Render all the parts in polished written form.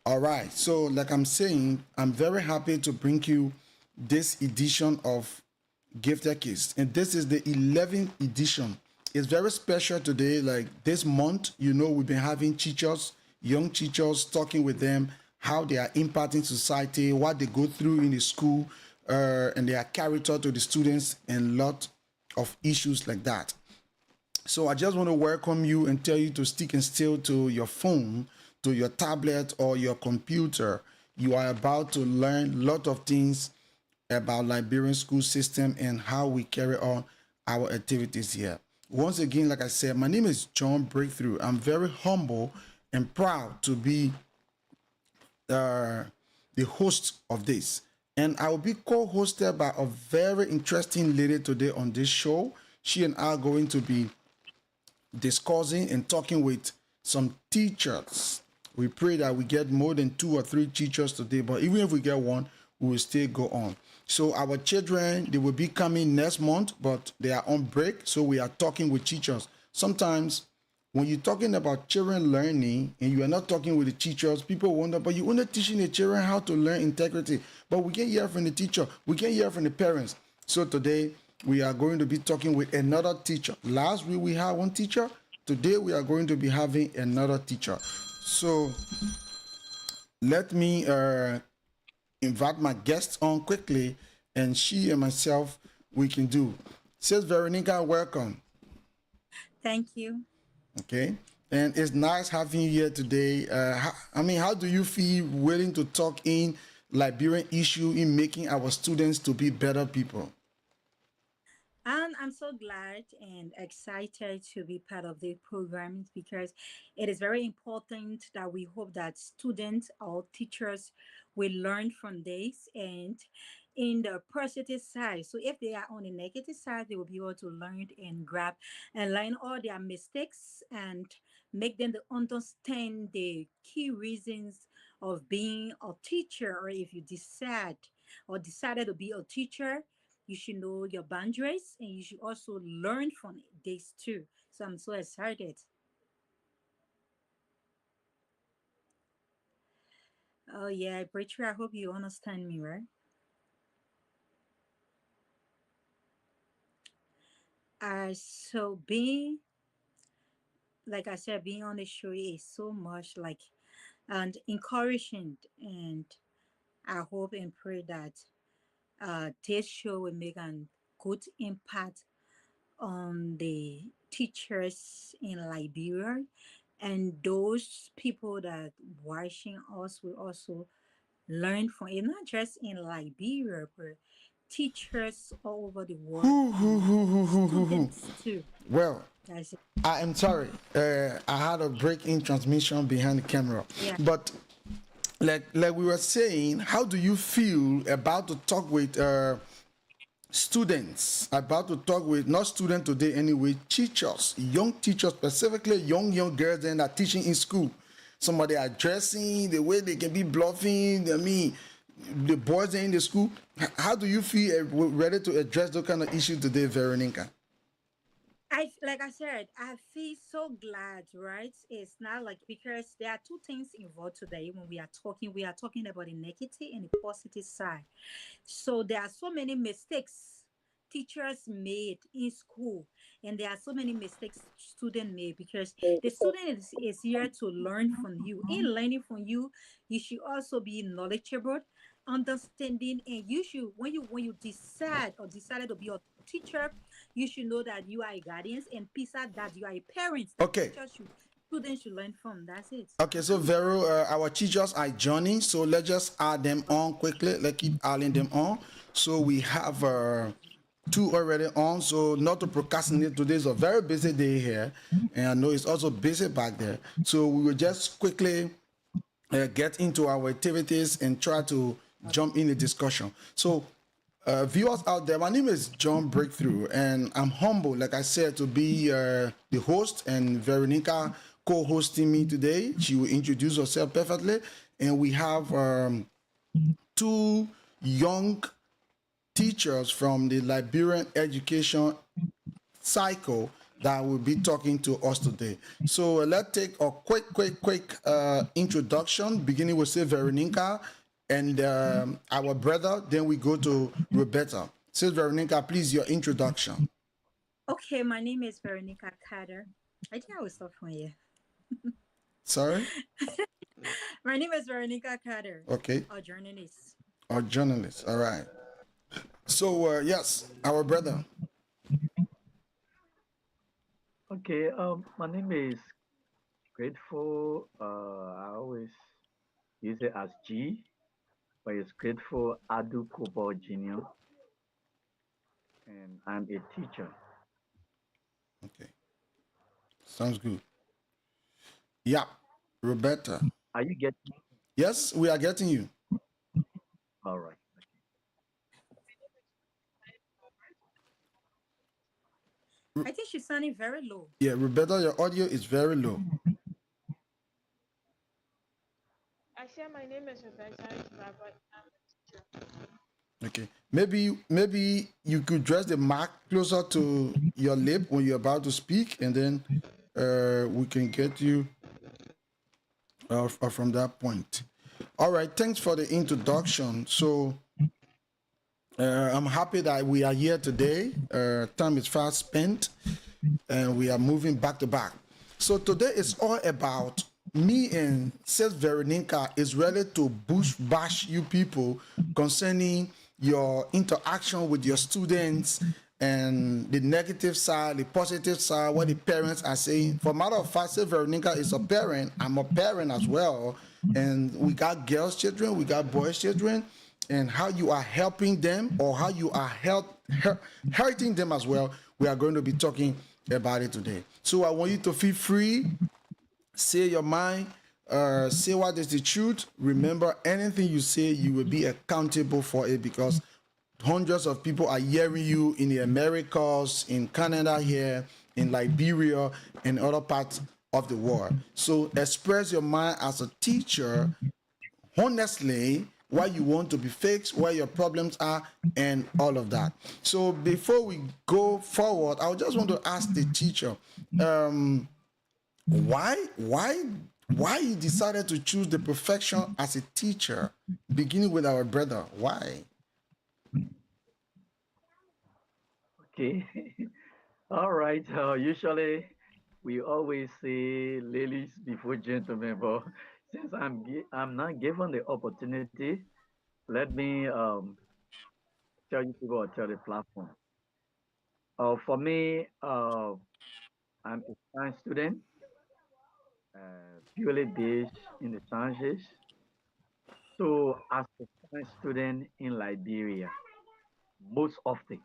All right. So, like I'm saying, I'm very happy to bring you this edition of Gifted Kids. And this is the 11th edition. It's very special today. Like this month, we've been having teachers, young teachers, talking with them, how they are impacting society, what they go through in the school, and their character to the students, and lot of issues like that. So I just want to welcome you and tell you to stick and still to your phone, to your tablet or your computer. You are about to learn a lot of things about Liberian school system and how we carry on our activities here. Once again, like I said, my name is John Breakthrough. I'm very humble and proud to be the host of this. And I will be co-hosted by a very interesting lady today on this show. She and I are going to be discussing and talking with some teachers. We pray that we get more than 2 or 3 teachers today, but even if we get one, we will still go on. So our children, they will be coming next month, but they are on break. So we are talking with teachers. Sometimes when you're talking about children learning and you are not talking with the teachers, people wonder, but you're only teaching the children how to learn integrity. But we can hear from the teacher, we can hear from the parents. So today we are going to be talking with another teacher. Last week we had one teacher. Today we are going to be having another teacher. So let me invite my guests on quickly, and she and myself we can do. Says Veronica, welcome. Thank you. Okay, and it's nice having you here today. How do you feel willing to talk in Liberian issue in making our students to be better people? And I'm so glad and excited to be part of the program because it is very important that we hope that students or teachers will learn from this and in the positive side. So if they are on the negative side, they will be able to learn and grab and learn all their mistakes and make them to understand the key reasons of being a teacher, or if you decide or decided to be a teacher, you should know your boundaries and you should also learn from this too. So I'm so excited. Oh yeah, Bridger, I hope you understand me, right? So being, like I said, being on the show is so much like and encouraging, and I hope and pray that this show will make a good impact on the teachers in Liberia, and those people that watching us will also learn from it, not just in Liberia, but teachers all over the world Hoo, hoo, and hoo, hoo, hoo, hoo, hoo. students too. Well, That's it. I am sorry. I had a break in transmission behind the camera, Yeah. but like we were saying, how do you feel about to talk with students, about to talk with not students today anyway, teachers, young teachers, specifically young girls that are teaching in school? Somebody are dressing the way they can be bluffing. The boys in the school. How do you feel ready to address those kind of issues today, Veronica? I like I said, I feel so glad, right? It's not like because there are two things involved today when we are talking about the negative and the positive side. So there are so many mistakes teachers made in school, and there are so many mistakes students made because the student is here to learn from you. In learning from you, you should also be knowledgeable, understanding, and you should when you decide or decided to be a teacher, you should know that you are a guardian, and besides that you are a parent that Okay. teachers should students should learn from. That's it. Okay, so Vero, our teachers are joining, so let's just add them on quickly. Let's keep adding them on. So we have 2 already on. So not to procrastinate, today is a very busy day here, and I know it's also busy back there. So we will just quickly get into our activities and try to jump in the discussion. So viewers out there, my name is John Breakthrough, and I'm humble, like I said, to be the host, and Veronica co-hosting me today. She will introduce herself perfectly, and we have 2 young teachers from the Liberian education cycle that will be talking to us today. So let's take a quick introduction, beginning with say Veronica and our brother. Then we go to Roberta. Say Veronica, please, your introduction. Okay, my name is Veronica Carter. I think I will stop from here. Sorry? My name is Veronica Carter, Okay. a journalist. Our journalist. All right. So, yes, our brother. Okay, my name is Grateful. I always use it as G, but it's Grateful Adu Kobo Jr., and I'm a teacher. Okay. Sounds good. Yeah. Roberta. Are you getting me? Yes, we are getting you. All right. I think she's sounding very low. Yeah, Roberta, your audio is very low. I share my name is Rebecca Isbaba. Okay. Maybe you could dress the mic closer to your lip when you're about to speak, and then we can get you from that point. All right. Thanks for the introduction. So I'm happy that we are here today. Time is fast spent, and we are moving back to back. So today is all about me and Sis Veronica is ready to bush bash you people concerning your interaction with your students and the negative side, the positive side, what the parents are saying. For matter of fact, Sis Veronica is a parent. I'm a parent as well. And we got girls' children, we got boys' children, and how you are helping them or how you are hurting them as well. We are going to be talking about it today. So I want you to feel free, say your mind, say what is the truth. Remember, anything you say, you will be accountable for it because hundreds of people are hearing you in the Americas, in Canada here, in Liberia, and other parts of the world. So express your mind as a teacher honestly what you want to be fixed, where your problems are, and all of that. So before we go forward, I just want to ask the teacher, why you decided to choose the profession as a teacher, beginning with our brother? Why? Okay. All right. Usually, we always say ladies before gentlemen, but since I'm not given the opportunity, let me tell you people or tell the platform. For me, I'm a science student, purely based in the sciences. So, as a science student in Liberia, most often,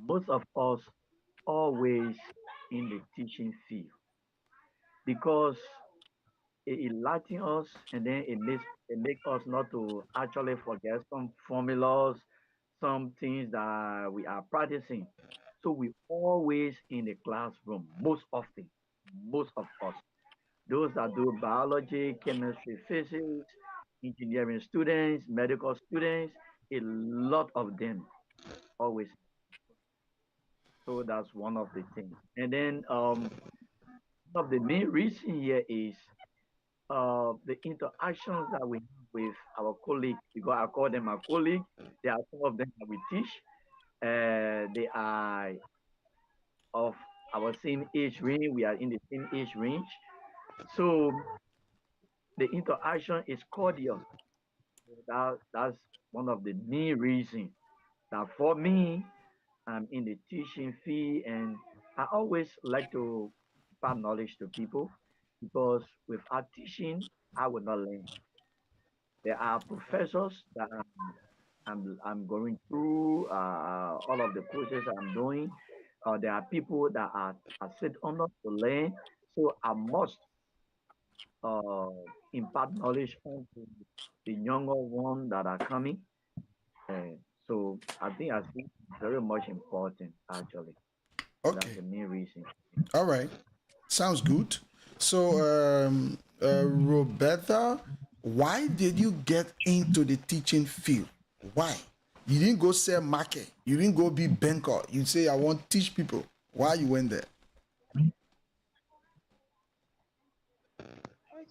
most of us always in the teaching field because it enlightens us and then it makes us not to actually forget some formulas, some things that we are practicing. So we always in the classroom, most often, most of us. Those that do biology, chemistry, physics, engineering students, medical students, a lot of them always. So that's one of the things. And then one of the main reason here is the interactions that we have with our colleagues, because I call them my colleagues. There are some of them that we teach. They are of our same age range. We are in the same age range. So the interaction is cordial. That's one of the main reasons that for me, I'm in the teaching field and I always like to impart knowledge to people because without teaching, I will not learn. There are professors that I'm going through all of the courses I'm doing. There are people that are set on us to learn, so I must uh, impart knowledge on the younger ones that are coming. So I think it's very much important actually. So that's Okay. the main reason. All right. Sounds good. So, Roberta, why did you get into the teaching field? Why? You didn't go sell market. You didn't go be banker. You say, I want to teach people. Why you went there?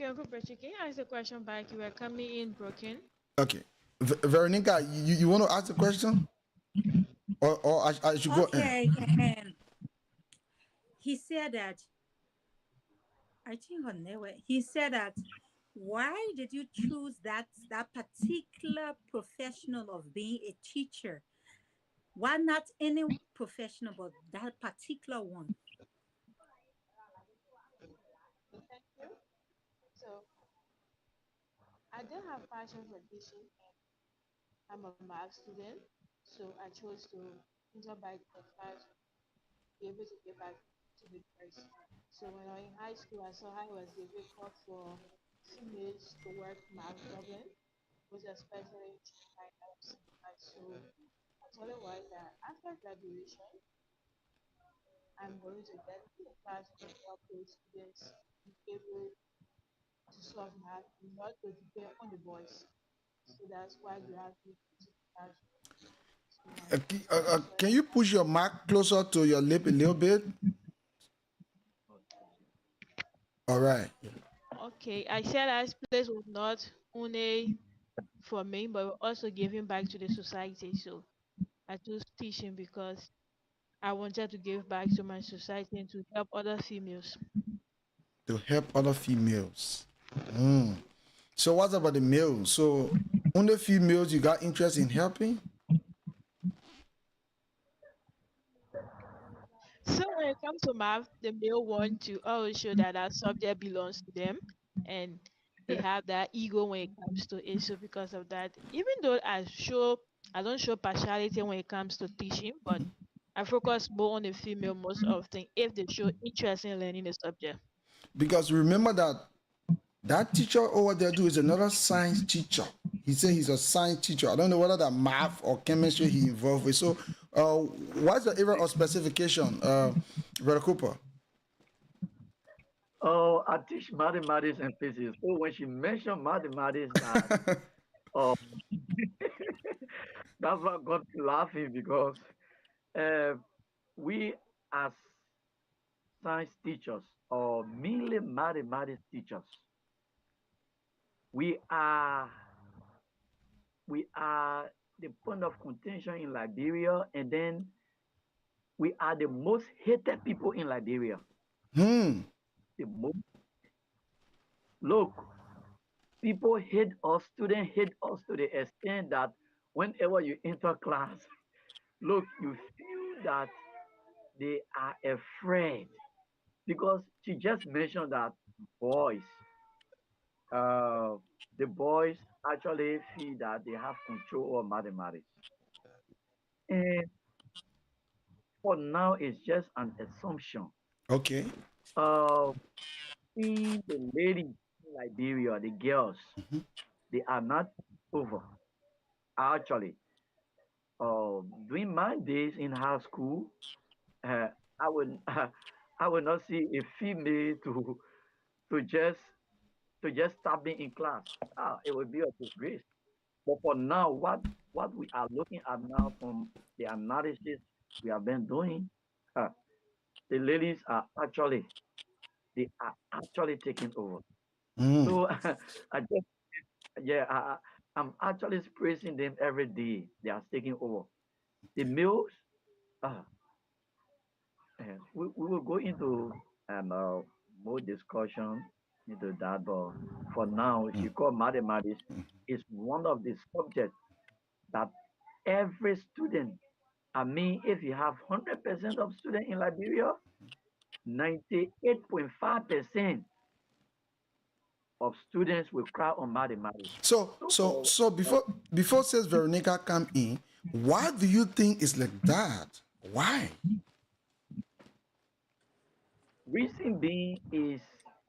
Okay, Uncle Bridget, can you ask the question back? You were coming in broken. Okay. Veronica, you want to ask the question? Or I should go in? Okay, and he said that I think on there he said that why did you choose that particular professional of being a teacher? Why not any professional, but that particular one? Thank you. So I did have passion for teaching. I'm a math student, so I chose to enter back the class, be able to get back to the course. So when I was in high school, I saw how it was difficult for females to work math problem, most especially in finance. And so I told her was that after graduation, I'm going to get to the class to help those students be able to solve math, not to depend on the boys. So that's why we have to the class to Can you push your mic closer to your lip a little bit? All right. Okay, I said that place was not only for me, but also giving back to the society. So I chose teaching because I wanted to give back to my society and to help other females. To help other females. Mm. So what about the males? So only females you got interest in helping? So when it comes to math, the male want to always show that that subject belongs to them, and they have that ego when it comes to it. So because of that, even though I don't show partiality when it comes to teaching, but I focus more on the female most often if they show interest in learning the subject. Because remember that teacher over there do is another science teacher. He said he's a science teacher. I don't know whether that math or chemistry he involved with. So what's the area of specification, Vera Cooper? Oh, I teach mathematics and physics. So when she mentioned mathematics, that oh, that's what got me laughing because uh, we as science teachers or mainly mathematics teachers, we are we are the point of contention in Liberia, and then we are the most hated people in Liberia. Hmm. The most look, people hate us, students hate us to the extent that whenever you enter class, look, you feel that they are afraid because she just mentioned that boys, uh, the boys actually feel that they have control over mathematics. And for now, it's just an assumption. Okay. Uh, see the ladies in Liberia, the girls, they are not over. Actually, during my days in high school, uh, I would I would not see a female to just to just stop me in class. It would be a disgrace. But for now, what we are looking at now from the analysis we have been doing, uh, the ladies are actually they are actually taking over. Hmm. So I just yeah I'm actually praising them every day. They are taking over. The males, uh, we will go into more discussion into that, but for now, she called mathematics is one of the subjects that every student, I mean, if you have 100% of students in Liberia, 98.5% of students will cry on mathematics. So before says Veronica come in, why do you think it's like that? Why? Reason being is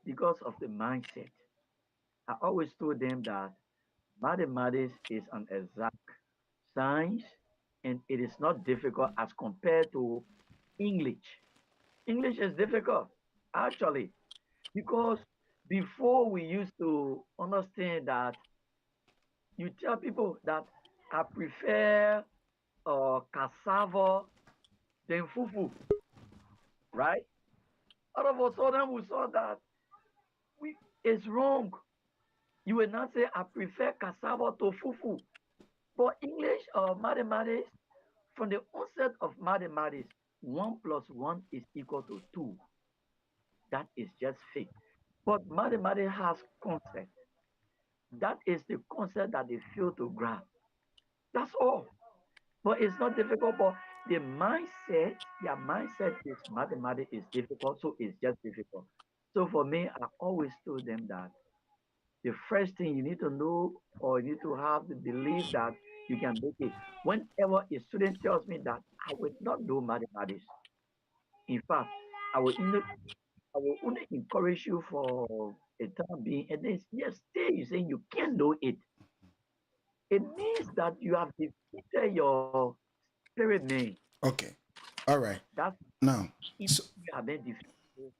because of the mindset. I always told them that mathematics is an exact science and it is not difficult as compared to English. English is difficult, actually, because before we used to understand that you tell people that I prefer cassava than fufu, right? All of a sudden we saw that we It's wrong. You will not say, I prefer cassava to fufu. For English or mathematics, from the onset of mathematics, 1 plus 1 is equal to 2. That is just fake. But mathematics has concept. That is the concept that they fail to grasp. That's all. But it's not difficult. But the mindset, their mindset is mathematics is difficult, so it's just difficult. So for me, I always told them that the first thing you need to know or you need to have the belief that you can make it. Whenever a student tells me that I will not do mathematics, in fact, I will I will only encourage you for a time being, and then yes, stay. You saying you can do it. It means that you have defeated your spirit man. Okay. All right. That's Now, if so you have been defeated,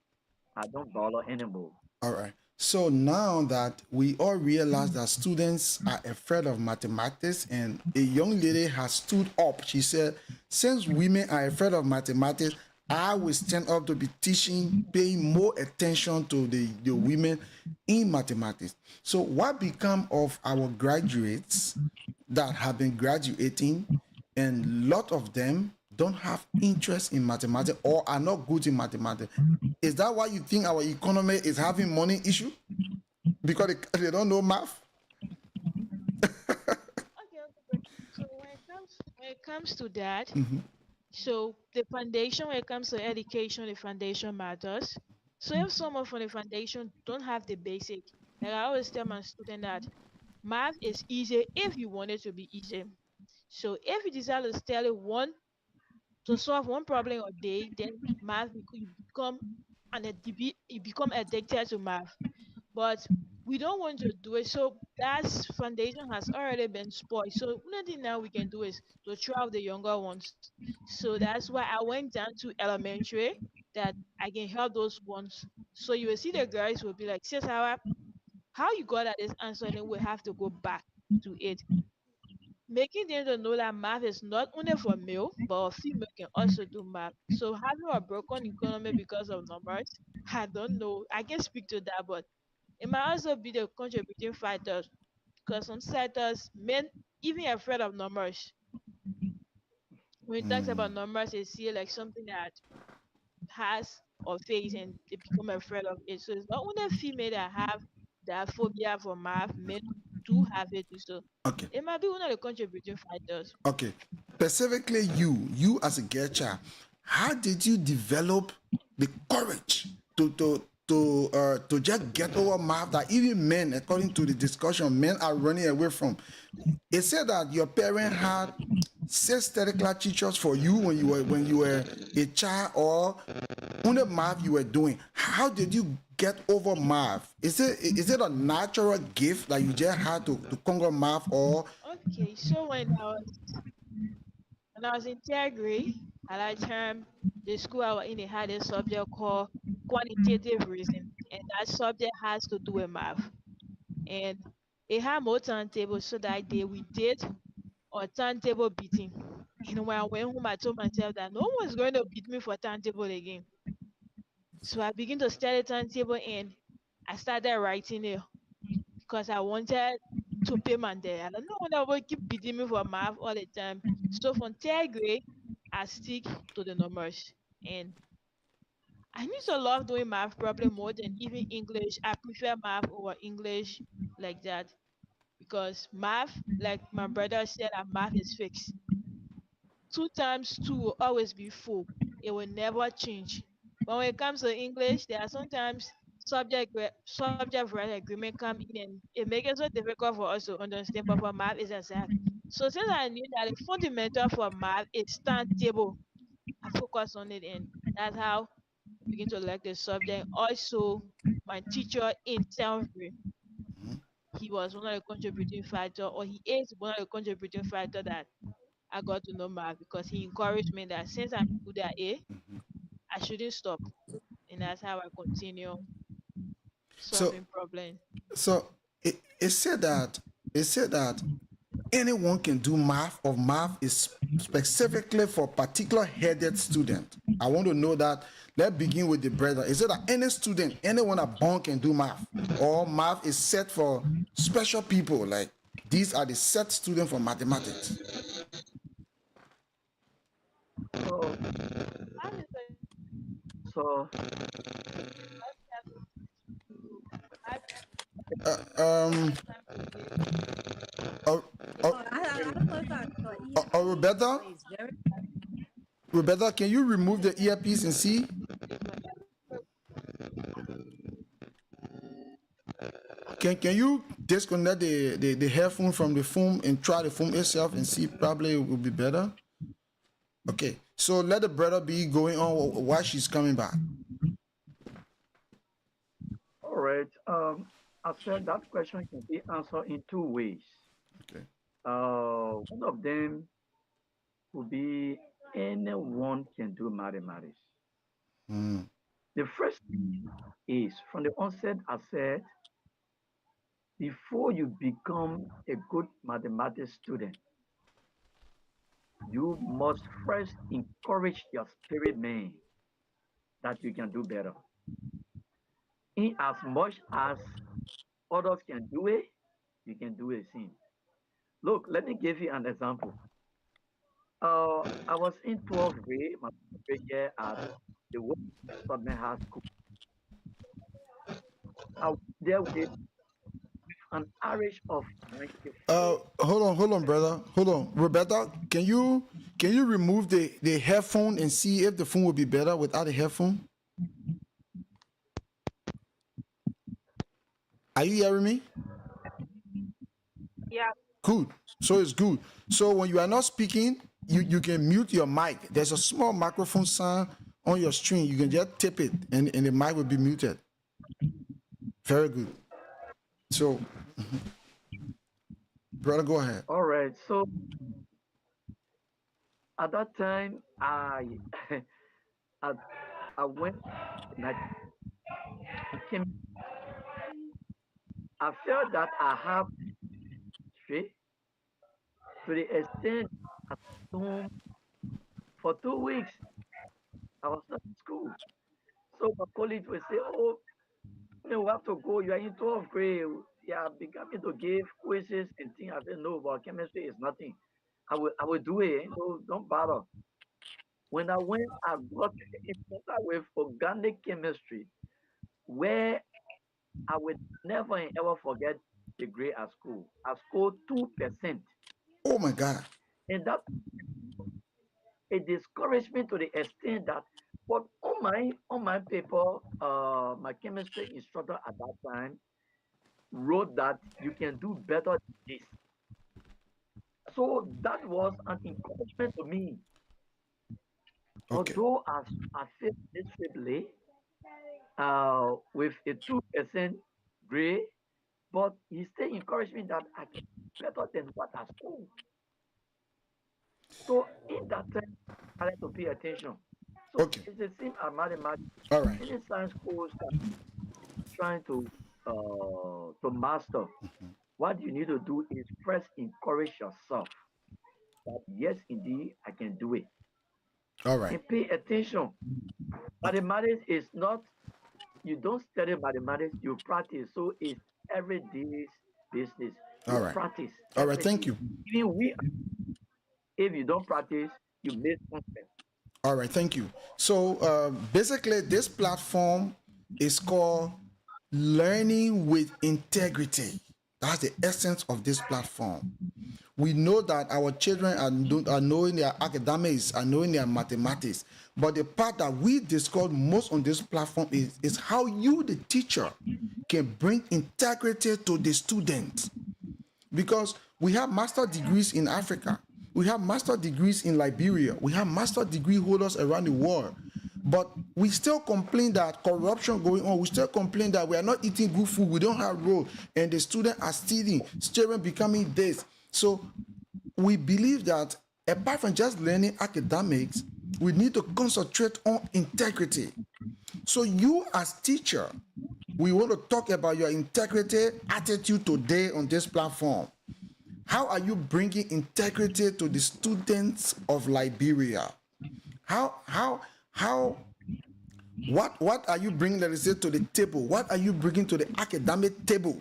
I don't bother anymore. all right. So now that we all realize that students are afraid of mathematics, and a young lady has stood up, she said, since women are afraid of mathematics, I will stand up to be teaching, paying more attention to the women in mathematics. So, what become of our graduates that have been graduating, and lot of them don't have interest in mathematics or are not good in mathematics? Is that why you think our economy is having money issue? Because they don't know math? Okay. So when it comes to that, so the foundation, when it comes to education, the foundation matters. So if someone from the foundation don't have the basic, like I always tell my student that math is easy if you want it to be easy. So if you decide to study one to solve one problem a day, then you become you become addicted to math. But we don't want to do it. So that foundation has already been spoiled. So nothing now we can do is to train the younger ones. So that's why I went down to elementary that I can help those ones. So you will see the guys will be like, sis, how you got at this answer, and then we have to go back to it. Making them to know that math is not only for male, but a female can also do math. So having a broken economy because of numbers, I don't know. I can speak to that, but it might also be the contributing factors because some sectors, men even afraid of numbers. When it talks about numbers, they see it like something that has or face and they become afraid of it. So it's not only female that have that phobia for math, men do have it too. So Okay. it might be one of the contributing factors. Okay. Specifically, you as a girl child, how did you develop the courage to just get over math that even men, according to the discussion, men are running away from? It said that your parent had 6 class teachers for you when you were a child, or only math you were doing. How did you get over math? Is it a natural gift that you just had to conquer math, or Okay, so when I was in third grade, at that time, the school I was in, they had a subject called quantitative reasoning, and that subject has to do with math. And it had more timetable, so that day we did a timetable beating. And when I went home, I told myself that no one's going to beat me for timetable again. So I began to study timetable, and I started writing it because I wanted to pay my debt. I don't know when I will keep beating me for math all the time. So from third grade, I stick to the numbers. And I used to love doing math probably more than even English. I prefer math over English like that because math, like my brother said, that math is fixed. 2 times 2 will always be full. It will never change. But when it comes to English, there are sometimes subject verb agreement come in and it makes it so difficult for us to understand. But for math, it's exact. So since I knew that the fundamental for math is timetable, I focus on it, and that's how I begin to like the subject. Also, my teacher in seventh grade, he was one of the contributing factor, or he is one of the contributing factor that I got to know math because he encouraged me that since I'm good at it, I shouldn't stop. And that's how I continue so solving problems. so it said that anyone can do math, or math is specifically for particular headed student? I want to know that. Let's begin with the brother. Is it that any student, anyone that born can do math, or math is set for special people? Like these are the set students for mathematics. So, Mine is a so Um, uh, uh, Oh, I don't know if I saw Roberta, it's very Roberta, can you remove the earpiece and see? Can you disconnect the headphone from the phone and try the phone itself and see? Probably it will be better. Okay, so let the brother be going on while she's coming back. all right. I said that question can be answered in two ways. Okay. One of them would be anyone can do mathematics. Mm, The first thing is from the onset, I said, before you become a good mathematics student, you must first encourage your spirit man that you can do better. In as much as others can do it, you can do the same. Look, let me give you an example. I was in 12th grade, my 12th year at the West Subman High School. I was there with an average of 94. hold on, brother. Hold on, Roberta. Can you remove the headphone and see if the phone will be better without the headphone? Are you hearing me? yeah. Good. So it's good. So when you are not speaking, you can mute your mic. There's a small microphone sound on your screen. You can just tap it and the mic will be muted. Very good. So, brother, go ahead. All right. So at that time, I, I went and I came. I felt that I have history to the extent at home for 2 weeks. I was not in school. So my colleagues would say, "Oh, we have to go. You are in 12th grade. Yeah, began me to give quizzes and things." I said, "No, but chemistry is nothing. I will do it. No, don't bother." When I went, I got in contact with organic chemistry, where I would never and ever forget the grade at school. I scored 2%. Oh my God. And that it discouraged me to the extent that but on my paper, my chemistry instructor at that time wrote that you can do better than this. So that was an encouragement to me. Okay. Although I failed miserably with a 2% grade, but he still encouraged me that I can do better than what I scored. So in that time, I had to pay attention. So Okay. it's the same as mathematics. All right. Any science course that trying to master, what you need to do is first encourage yourself that yes, indeed, I can do it. All right. And pay attention. Okay. Mathematics is not, you don't study mathematics, you practice. So it's every day's business. All You right. practice All right. every Thank day. you. Even we, if you don't practice, you miss something. All right. Thank you. So basically, this platform is called Learning with Integrity. That's the essence of this platform. We know that our children are knowing their academics, are knowing their mathematics. But the part that we discuss most on this platform is how you, the teacher, can bring integrity to the student. Because we have master degrees in Africa, we have master degrees in Liberia, we have master degree holders around the world. But we still complain that corruption going on. We still complain that we are not eating good food. We don't have road, and the students are stealing, students becoming this. So we believe that apart from just learning academics, we need to concentrate on integrity. So you as teacher, we want to talk about your integrity attitude today on this platform. how are you bringing integrity to the students of Liberia? How what are you bringing, let us say, to the table? What are you bringing to the academic table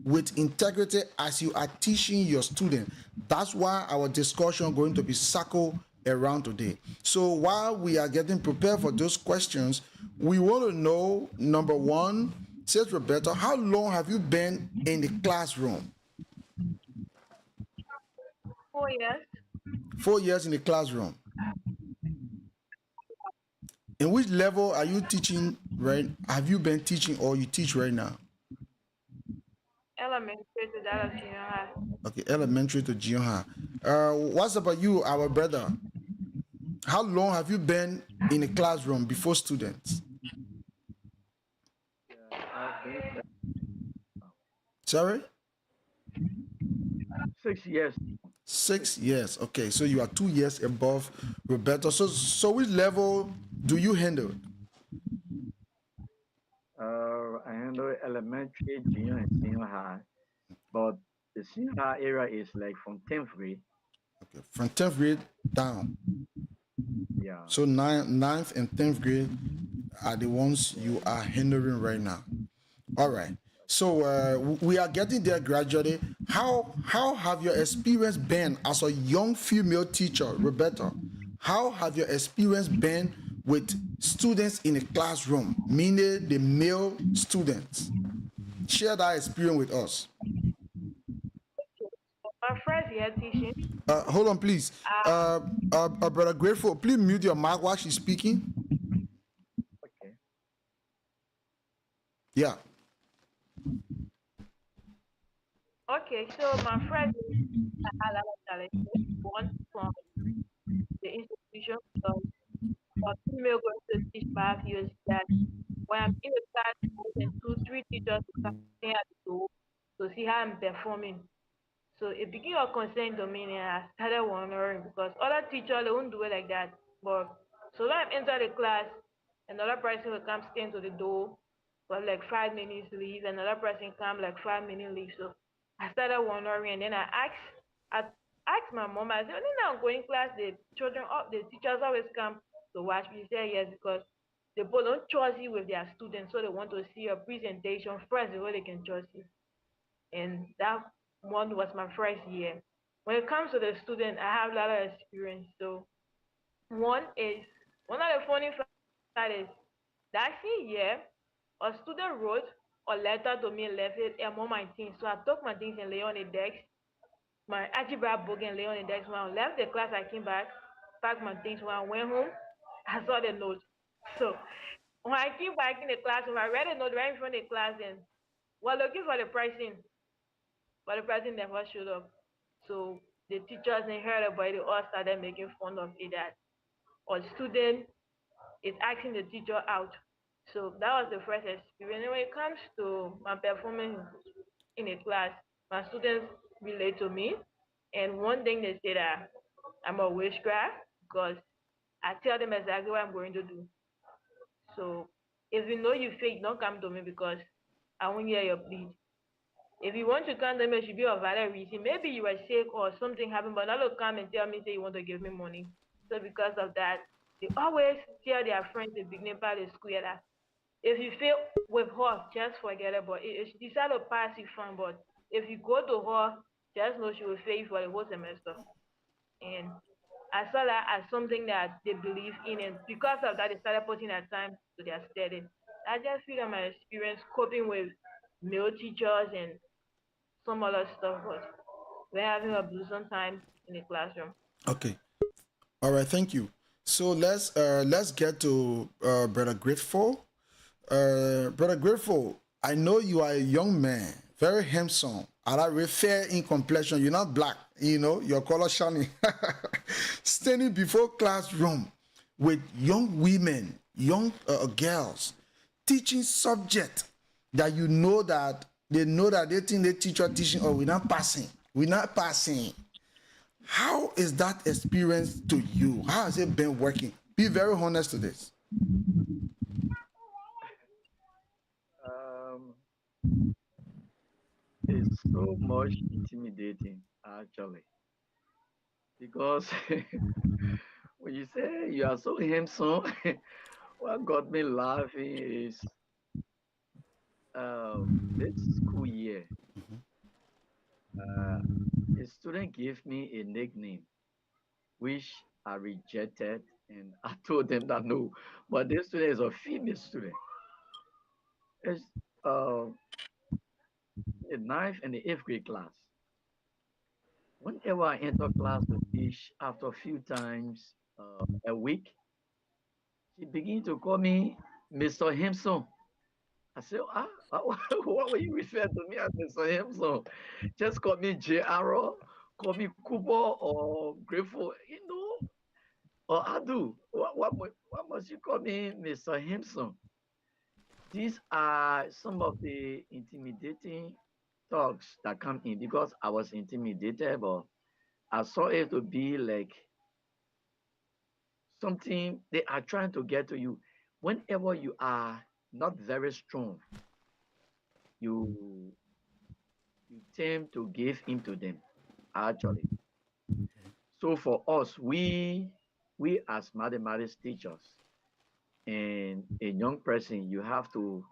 with integrity as you are teaching your student? That's why our discussion going to be circled around today. So while we are getting prepared for those questions, we want to know, number one, says Roberto, how long have you been in the classroom? 4 years. 4 years in the classroom. In which level are you teaching, right? Have you been teaching or you teach right now? Elementary to that of junior high. Okay, elementary to junior high. What's about you, our brother? How long have you been in a classroom before students? Yeah, I've been Sorry? 6 years. 6 years. Okay, so you are 2 years above Roberto. So which level do you handle? I handle elementary, junior, and senior high. But the senior high era is like from 10th grade. Okay, from 10th grade down. Yeah. So ninth and 10th grade are the ones you are handling right now. All right. So we are getting there gradually. How have your experience been as a young female teacher, Roberta? How have your experience been with students in a classroom, meaning the male students? Share that experience with us. My first year teaching. Hold on, please. Brother Grateful, please mute your mic while she's speaking. Okay. Yeah. Okay, so my first year, I had a lot of challenges. One from the institution because for female going to teach 5 years that when I'm in the class, more than two, three teachers will come in at the door to see how I'm performing. So it became a concern to me and I started wondering because other teachers they won't do it like that. But so when I enter the class, another person will come stand to the door for like 5 minutes leave, another person come like 5 minutes leave. So I started wondering and then I asked my mom, I said, when I'm going class, the teachers always come to watch me. She said yes because they both don't trust you with their students, so they want to see your presentation first before they can trust you and that one was my first year. When it comes to the student, I have a lot of experience. So one is one of the funny fact is that same year, a student wrote a letter to me and left it among my things. So I took my things and lay on the desk, my algebra book and lay on the desk. When I left the class, I came back, packed my things. When I went home, I saw the note. So when I came back in the classroom, I read the note right in front of the class and we're looking for the pricing. But the person never showed up. So the teachers and heard about it, they all started making fun of it that a student is asking the teacher out. So that was the first experience. And when it comes to my performance in a class, my students relate to me. And one thing they say that I'm a witchcraft because I tell them exactly what I'm going to do. So if you know you fake, don't come to me because I won't hear your plea. If you want to come, then it should be a valid reason. Maybe you were sick or something happened, but not to come and tell me say you want to give me money. So because of that, they always tell their friends at the beginning part of the school year that if you fail with her, just forget it. But if she decide to pass you fine, but if you go to her, just know she will fail you for the whole semester. And I saw that as something that they believe in, and because of that, they started putting their time to their study. I just feel that my experience coping with male teachers and some other stuff, but we're having a blossom time in the classroom. Okay. All right. Thank you. So let's get to Brother Grateful. Brother Grateful, I know you are a young man, very handsome. I like fair in complexion. You're not black, your color shining. Standing before classroom with young women, young girls, teaching subject that they think they teach or teaching, or we're not passing. We're not passing. How is that experience to you? How has it been working? Be very honest to this. Um, It's so much intimidating, actually, because when you say you are so handsome, what got me laughing is this school year, uh, a student gave me a nickname, which I rejected, and I told them that no, but this student is a female student. It's uh, the ninth and the eighth grade class. Whenever I enter class to teach, after a few times a week, she began to call me Mr. Himson. I said, what were you referring to me as Mr. Himson? Just call me J. Arrow, call me Cooper or Grateful, or Adu. What must you call me Mr. Himson? These are some of the intimidating talks that come in because I was intimidated, but I saw it to be like something they are trying to get to you. Whenever you are not very strong, you you tend to give in to them, actually. So for us, we as mathematics teachers and a young person, you have to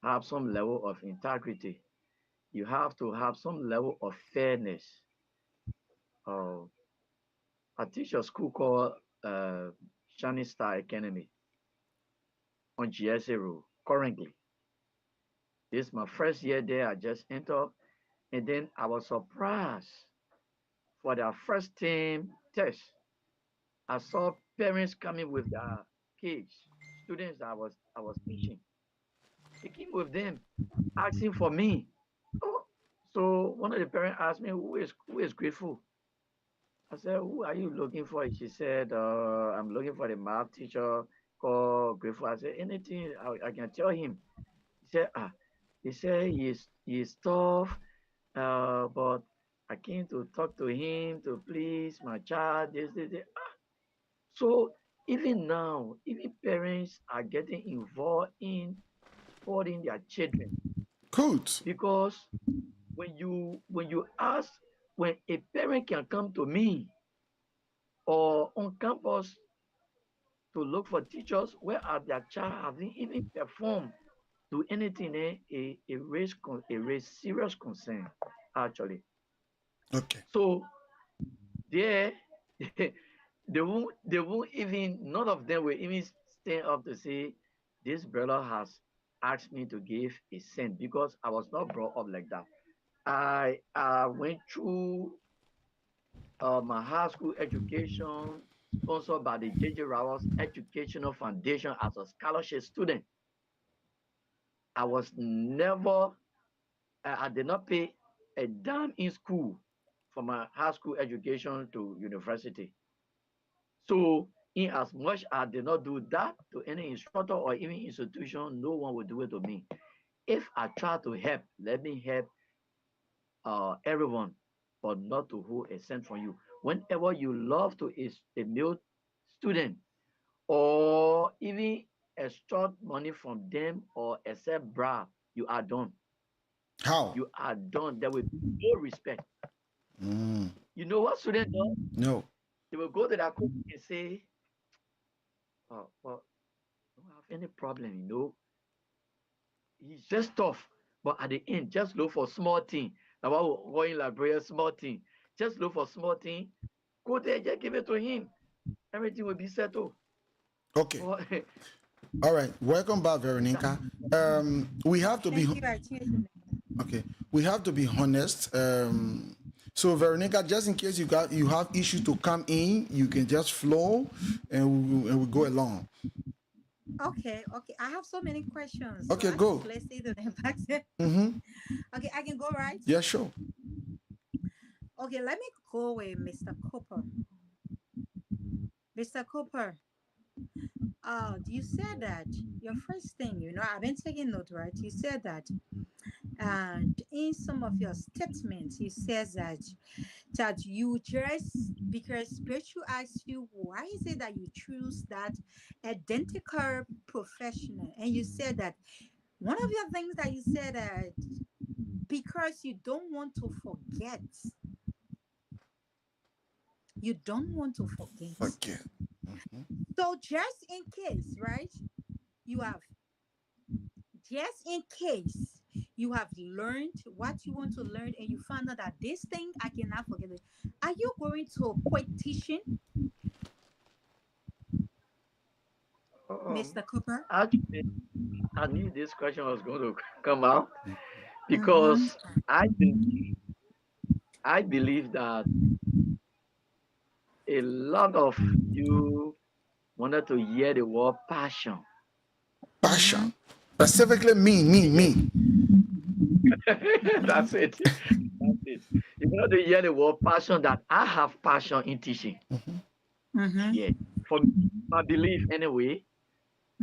have some level of integrity. You have to have some level of fairness. Uh, I teach a school called Shining Star Academy on GSA Road currently. This is my first year there. I just entered, and then I was surprised for their first team test. I saw parents coming with their kids, students that I was teaching. They came with them, asking for me. Oh, so one of the parents asked me, "Who is grateful?" I said, "Who are you looking for?" She said, "I'm looking for the math teacher called Grateful." I said, "Anything I can tell him." He said, he said he is tough, but I came to talk to him to please my child. This. So even now, even parents are getting involved in supporting their children Good. because when you ask, when a parent can come to me or on campus to look for teachers where are their child having even performed to anything, a raise serious concern, actually. Okay. So there they won't even, none of them will even stand up to say this brother has asked me to give a cent because I was not brought up like that. I went through my high school education sponsored by the JJ Rowers Educational Foundation as a scholarship student. I was never, I did not pay a dime in school for my high school education to university. So, in as much I did not do that to any instructor or even institution, no one will do it to me. If I try to help, let me help everyone, but not to hold a cent from you. Whenever you love to is a male student or even extort money from them or accept bra, you are done. How? You are done. There will be no respect. Mm, You know what student do? no. They will go to their coach and say, "Oh, well, I don't have any problem. He's just tough. But at the end, just look for small thing. Now what we're going like small thing. Just look for small thing. Go there, just give it to him. Everything will be settled." Okay. But All right. Welcome back, Veronica. We have to be Thank you. I changed the name. okay. We have to be honest. So Veronica, just in case you have issues to come in, you can just flow, and we go along. Okay. I have so many questions, so Okay, I have to go. place it in the back. Mm-hmm. Okay, I can go right. Yeah, sure. Okay, let me go with Mr. Cooper. Mr. Cooper, you said that your first thing, I've been taking note, right? You said that, and in some of your statements, you said that you just because spiritual asks you why is it that you choose that identical professional, and you said that one of your things that you said that because you don't want to forget. You don't want to forget. Okay. So just in case, right? You have just in case you have learned what you want to learn and you found out that this thing I cannot forget it. Are you going to quit teaching, Um, Mr. Cooper? Actually, I knew this question was going to come out Mm-hmm. because I believe that a lot of you wanted to hear the word passion. Mm-hmm. Passion. Specifically Yeah, me. that's it. That's it. You wanted to hear the word passion, that I have passion in teaching. Mm-hmm. Yeah, for me, my belief anyway.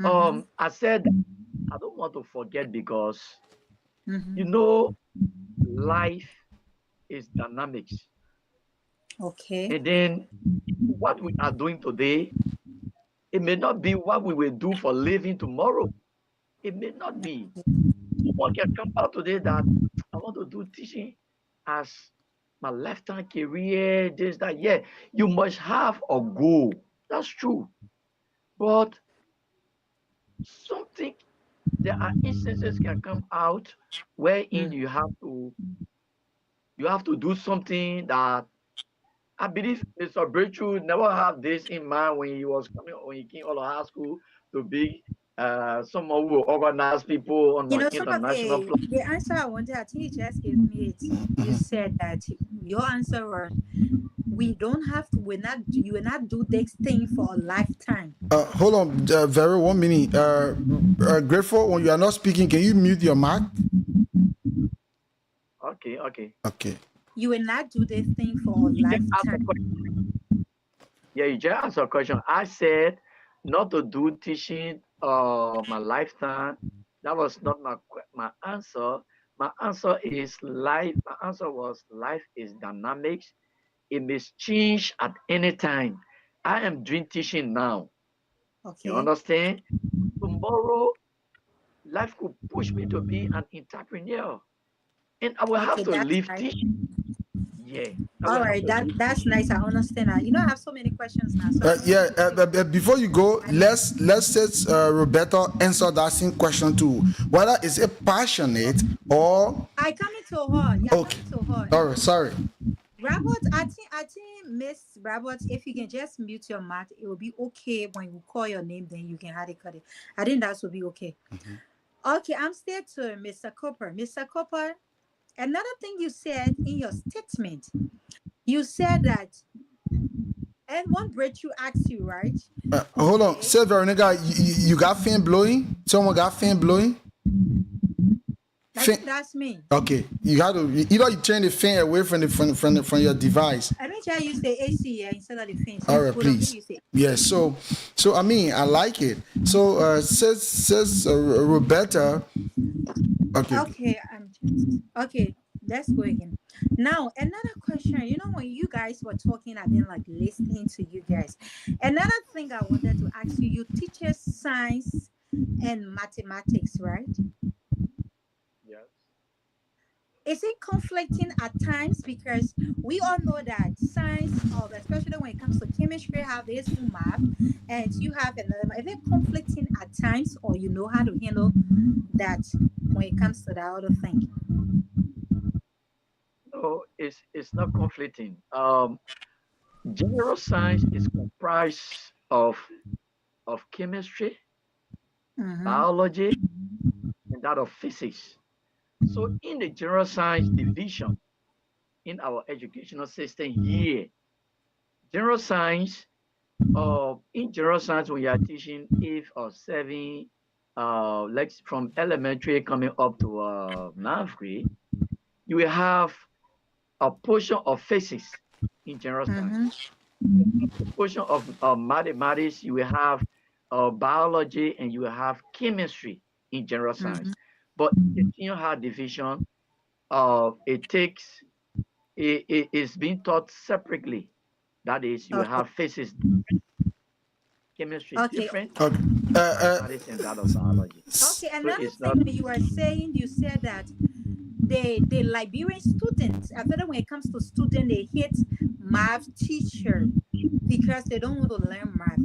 Mm-hmm. I said that I don't want to forget because Mm-hmm. you know life is dynamics, Okay. and then what we are doing today, it may not be what we will do for living tomorrow. It may not be. Someone can come out today that I want to do teaching as my lifetime career, this, that. Yeah, you must have a goal. That's true. But something, there are instances can come out wherein Mm. you have to do something that I believe Mr. Breakthrough never had this in mind when he came out of high school to be someone who will organize people on You an know, some of international platform. the answer I wanted, I think you just gave me it. You said that your answer was we don't have to, you will not do this thing for a lifetime. Hold on, very 1 minute. Grateful, when you are not speaking, can you mute your mic? Okay, okay. Okay. You will not do this thing for a You just ask a lifetime. question. Yeah, you just asked a question. I said not to do teaching my lifetime. That was not my answer. My answer is life. My answer was life is dynamics. It may change at any time. I am doing teaching now. You Okay. understand? Tomorrow, life could push me to be an entrepreneur, and I will have Okay, to that's leave nice. teaching. Yeah, I will All have right, to leave that's teaching. nice. I understand that. You know, I have so many questions now, so I don't want Yeah. to take Before you go, my time. let's let Roberta answer that same question too. Whether is it passionate or I coming to her. Yeah, okay? coming to her. All right. Sorry. Robert, I think Miss Robert, if you can just mute your mic, it will be okay when we call your name, then you can have it cut it. I think that will be okay. Okay, I'm still to Mr. Cooper. Mr. Cooper, another thing you said in your statement, you said that, and one breakthrough asked you, right? Hold on. Okay. Say Veronica, you got fan blowing? Someone got fan blowing? I Fan. think that's me. Okay. You got to either you turn the fan away from your device. I bet you I use the AC here instead of the fan. So All you right, put on me, please. you say, Yes. So I mean, I like it. So says Roberta. Okay. okay, I'm just okay. Let's go again. Now, another question. You know, when you guys were talking, I've been like listening to you guys. Another thing I wanted to ask you, you teach us science and mathematics, right? Yes. Is it conflicting at times? Because we all know that science, of especially when it comes to chemistry, have its own math, and you have another. Is it conflicting at times, or you know how to handle that when it comes to the other thing? No, it's not conflicting. General science is comprised of chemistry, Mm-hmm. biology, and that of physics. So in the general science division in our educational system here, general science, in general science we are teaching 8 or 7, like from elementary coming up to 9th grade, you will have a portion of physics in general science. Mm-hmm. A portion of mathematics, you will have biology, and you will have chemistry in general science. Mm-hmm. But in the senior high division, it takes it is being taught separately. That is, you will Okay. have physics, chemistry Okay. different, Okay. mathematics, and that of biology. Okay. So Another it's thing not. that you were saying, you said that the Liberian students, I feel that when it comes to student, they hate math teacher because they don't want to learn math.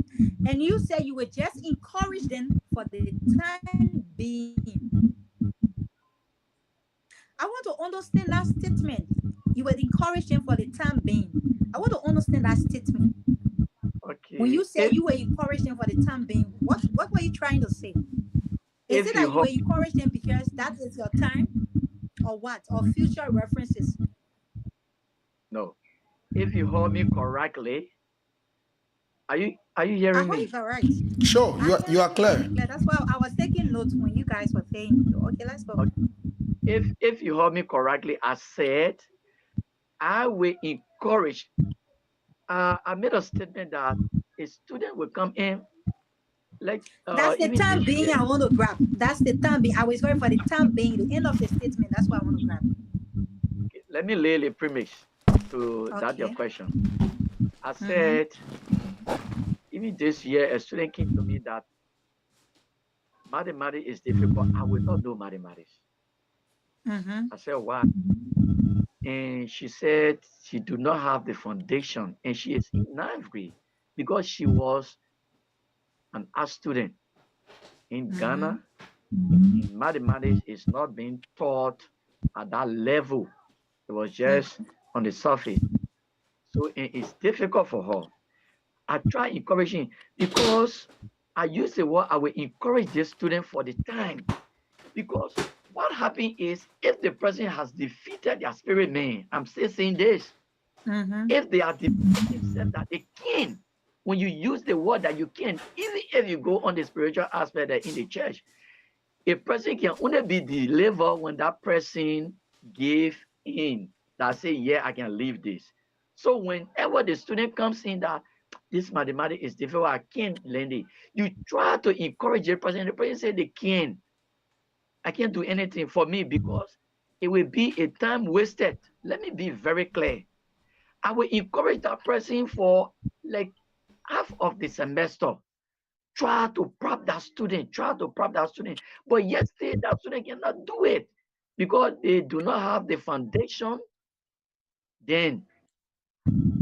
And you said you would just encourage them for the time being. I want to understand that statement. You would encourage them for the time being. I want to understand that statement. When Okay. you say you will encourage them for the time being, what were you trying to say? Is it If you that you will hold encourage them because that is your time, or what? Or future references? no, if you hold me correctly, are you I hearing heard me? you correct. Sure, I you heard are you very clear. clear. That's why I was taking notes when you guys were saying. Okay, let's go. Okay. If you heard me correctly, I said I will encourage. I made a statement that a student will come in, like That's the even time this being year. I want to grab. That's the time being. I was going for the time being, the end of the statement. That's what I want to grab. Okay, let me lay the premise to that your Okay. question. I Mm-hmm. said even this year, a student came to me that mathematics is difficult. I will not do mathematics. Mm-hmm. I said why? And she said she do not have the foundation, and she is in ninth grade because she was an art student in Mm-hmm. Ghana. In mathematics is not being taught at that level. It was just on the surface. So it's difficult for her. I try encouraging because I use the word I will encourage the student for the time. Because what happens is if the person has defeated their spirit man, I'm still saying this. Mm-hmm. If they are defeated themselves that they can, when you use the word that you can, even if you go on the spiritual aspect in the church, a person can only be delivered when that person give in, that say, yeah, I can leave this. So whenever the student comes in that this mathematics is difficult, I can't learn it, you try to encourage the person say they can. I can't do anything for me because it will be a time wasted. Let me be very clear. I will encourage that person for like half of the semester. Try to prep that student, try to prep that student, but yet still that student cannot do it because they do not have the foundation. Then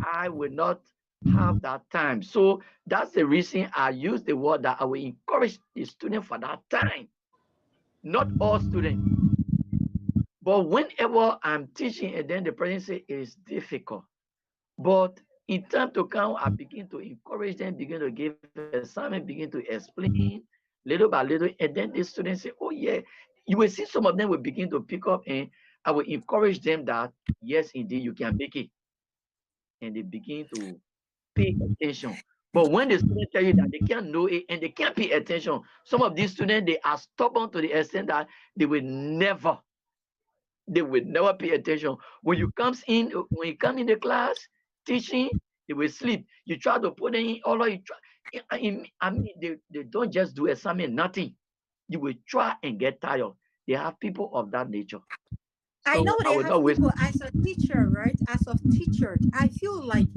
I will not have that time. So that's the reason I use the word that I will encourage the student for that time. Not all students, but whenever I'm teaching and then the person say it is difficult. But in time to come, I begin to encourage them, begin to give assignment, begin to explain little by little, and then the students say, "Oh yeah," you will see some of them will begin to pick up, and I will encourage them that yes, indeed, you can make it, and they begin to pay attention. But when the students tell you that they can't know it and they can't pay attention, some of these students they are stubborn to the extent that they will never they will never pay attention. When you come in the class teaching, they will sleep. You try to put them in all of you try. I mean, they don't just do assignment, nothing. You will try and get tired. They have people of that nature. I know So I they will have not waste. people as a teacher, right? As a teacher, I feel like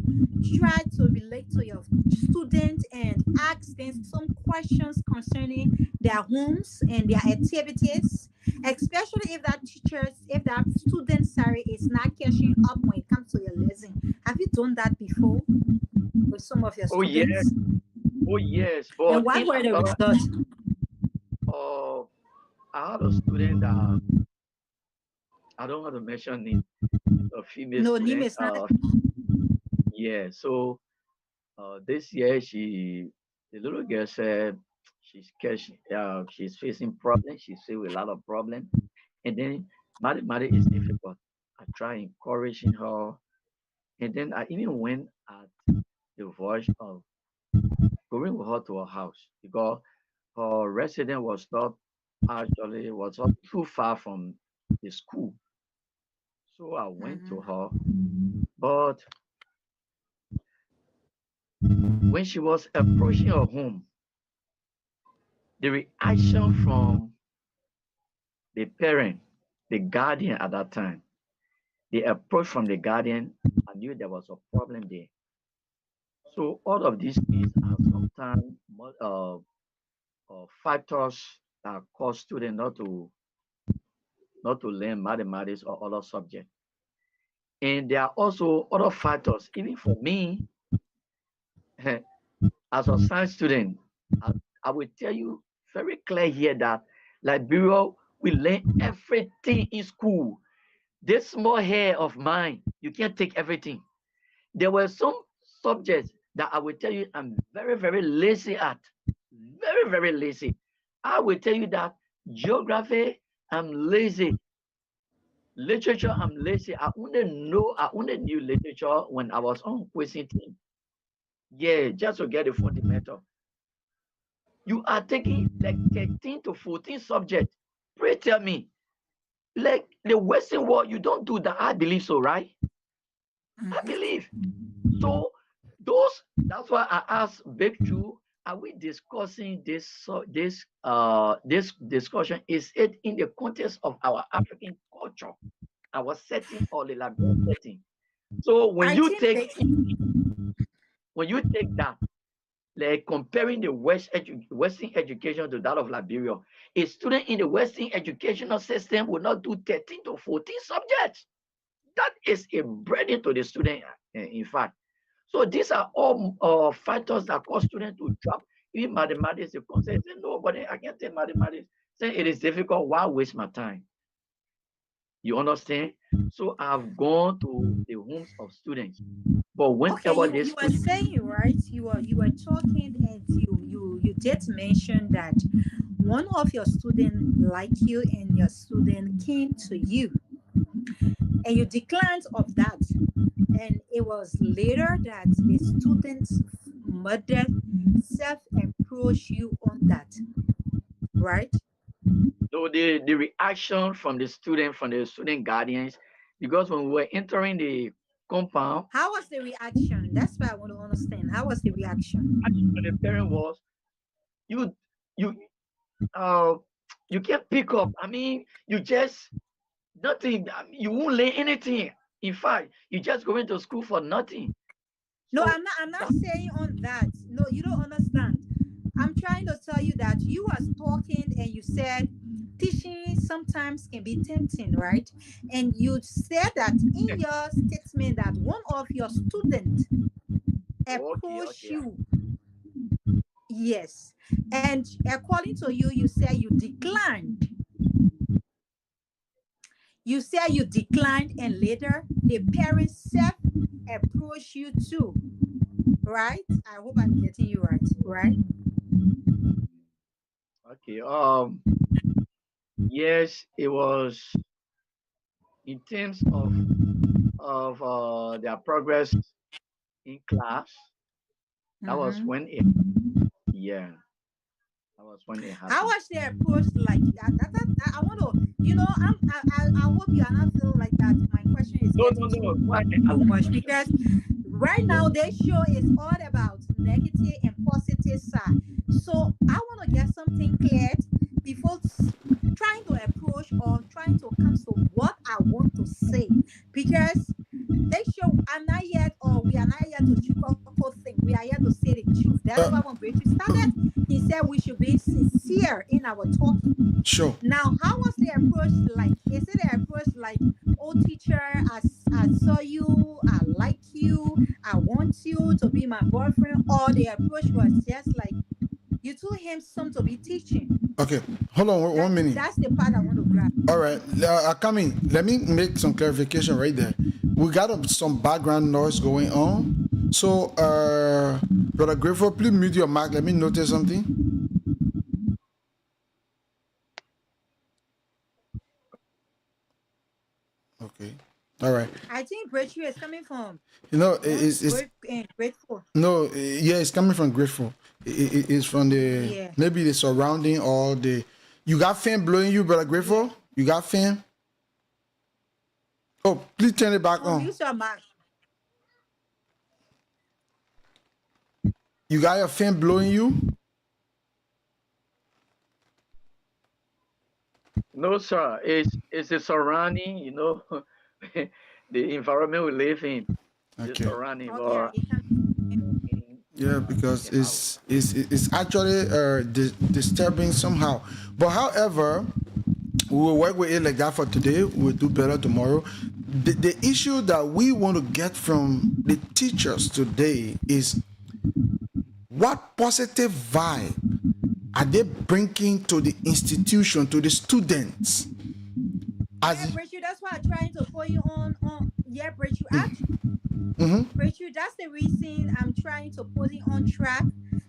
try to relate to your students and ask them some questions concerning their homes and their activities, especially if that student, sorry, is not catching up when it comes to your lesson. Have you done that before with some of your Oh yes, students? oh yes. And But what in were the another, results? uh, I had a student that I don't want to mention it, a female No, name student. is not. Yeah. So this year, the little girl said she's facing problems. She's facing a lot of problems, and then mathematics is difficult. I try encouraging her, and then I even went at the verge of going with her to her house because her residence was not too far from the school. So I went to Mhm. her, but when she was approaching her home, the reaction from the parent, the guardian at that time, the approach from the guardian, I knew there was a problem there. So all of these things are sometimes factors that cause students not to not to learn mathematics or other subjects. And there are also other factors. Even for me, as a science student, I will tell you very clear here that Liberia, we learn everything in school. This small hair of mine, you can't take everything. There were some subjects that I will tell you I'm very, very lazy at. Very, very lazy. I will tell you that geography, I'm lazy. Literature, I'm lazy. I only knew literature when I was on quizzing team. Yeah, just to get the fundamental. You are taking like 13 to 14 subjects. Pray tell me, like the Western world, you don't do that. I believe so, right? I believe. So that's why I asked Breakthrough, are we discussing this discussion? Is it in the context of our African culture, our setting or the Liberian setting? So I think when you take that, like comparing the Western education to that of Liberia, a student in the Western educational system will not do 13 to 14 subjects. That is a burden to the student, in fact. So these are all factors that cause students to drop. Even mathematics, the concept, say, no, but I can't take mathematics. Say it is difficult. Why waste my time? You understand? So I've gone to the homes of students. But whenever okay, you were saying, right? You were talking, and you did mention that one of your students like you and your student came to you and you declined of that, and it was later that the student's mother self-approached you on that, right? so the reaction from the student guardians, because when we were entering the compound, How was the reaction? That's what I want to understand. How was the reaction? the parent was, you you uh you can't pick up. I mean, you just nothing. You won't learn anything. In fact, you just going to school for nothing. No, So I'm not saying on that. No, you don't understand. I'm trying to tell you that you was talking and you said teaching sometimes can be tempting, right? And you said that in your statement that one of your students approached okay. you. Yes. And according to you, you said you declined. You said you declined, and later the parents self approached you too. Right? I hope I'm getting you right. Right? Okay. Yes, it was in terms of their progress in class. That was Mm-hmm. when it yeah. That was when it How happened. was their approach like? I want to, I hope you are not feeling like that. My question is getting No. too much because right now this show is all about negative and positive side. So I want to get something clear before trying to approach or trying to come to what I want to say because they show I'm not yet or we are not yet to sugarcoat thing. We are here to say the truth. That's why when Breakthrough started, he said we should be sincere in our talking. Sure. Now, how was the approach like? Is it an approach like, oh, teacher, I saw you, I like you, I want you to be my boyfriend? Or the approach was just like, you told him some to be teaching? Okay, hold on one minute. That's the part I want to grab. All right, Kami, let me make some clarification right there. We got some background noise going on. So, Brother Grateful, please mute your mic. Let me notice something. Okay. All right. I think Breakthrough is coming from It's Grateful. no, yeah, it's coming from Grateful. It's from the maybe the surrounding or the. You got fan blowing you, Brother Grateful? You got fan? Oh, please turn it back on. Use your mic. You got your fan blowing you? No, sir. It's the surrounding, the environment we live in. The Okay. surrounding. Yeah, because it's actually disturbing somehow. But however, We will work with it like that for today. We'll do better tomorrow. The issue that we want to get from the teachers today is what positive vibe are they bringing to the institution, to the students? Yeah, Bridget, that's why I'm trying to put you on. Yeah, Bridget, Bridget, that's the reason I'm trying to put him on track.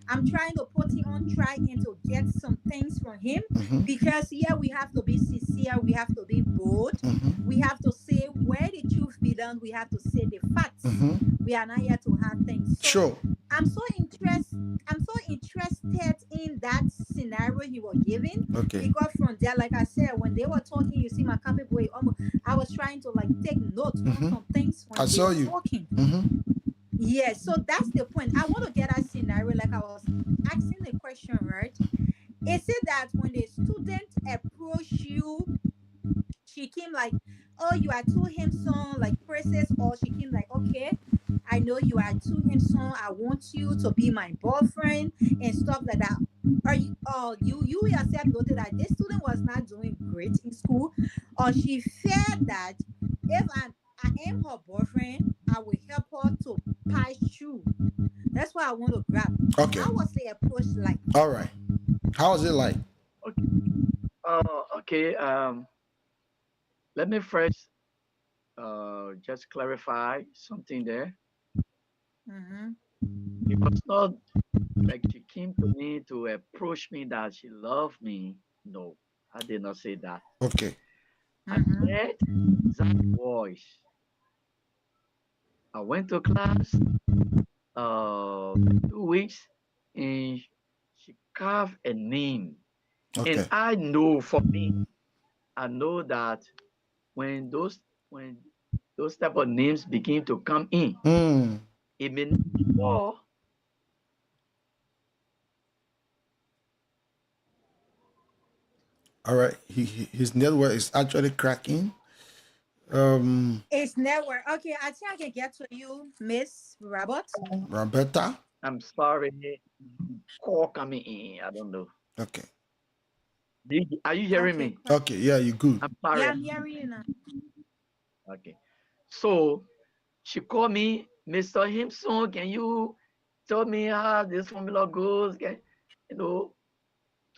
I'm trying to put him on track and to get some things from him because yeah, we have to be sincere, we have to be bold, we have to say where the truth be done, we have to say the facts. We are not here to have things. So Sure. I'm so interested in that scenario he was giving. Okay. Because from there, like I said, when they were talking, you see my copy boy, I was trying to like take notes on some things when I they saw were you. talking. Yeah, so that's the point. I want to get a scenario like I was asking the question, right? Is it that when the student approach you, she came like, oh, you are too handsome, like princess, or she came like, okay, I know you are too handsome, I want you to be my boyfriend and stuff like that. Are you yourself noted that this student was not doing great in school, or she feared that if I am her boyfriend, I will help her to pass through. That's what I want to grab. Okay. How was the approach like? All right. How was it like? Okay. Let me first just clarify something there. It was not like she came to me to approach me that she loved me. No, I did not say that. Okay. I said that voice. I went to class 2 weeks and she carved a name. Okay. And I know for me, I know that when those type of names begin to come in, it may not be more. All right. His network is actually cracking. It's network. Okay, I think I can get to you, Miss Robert. Roberta. I'm sorry, call coming in. I don't know. Okay. Are you hearing Okay, me? Okay. Yeah, you good. I'm sorry. Yeah, I'm hearing you now. Okay. So she called me, Mr. Himson, can you tell me how this formula goes? You know,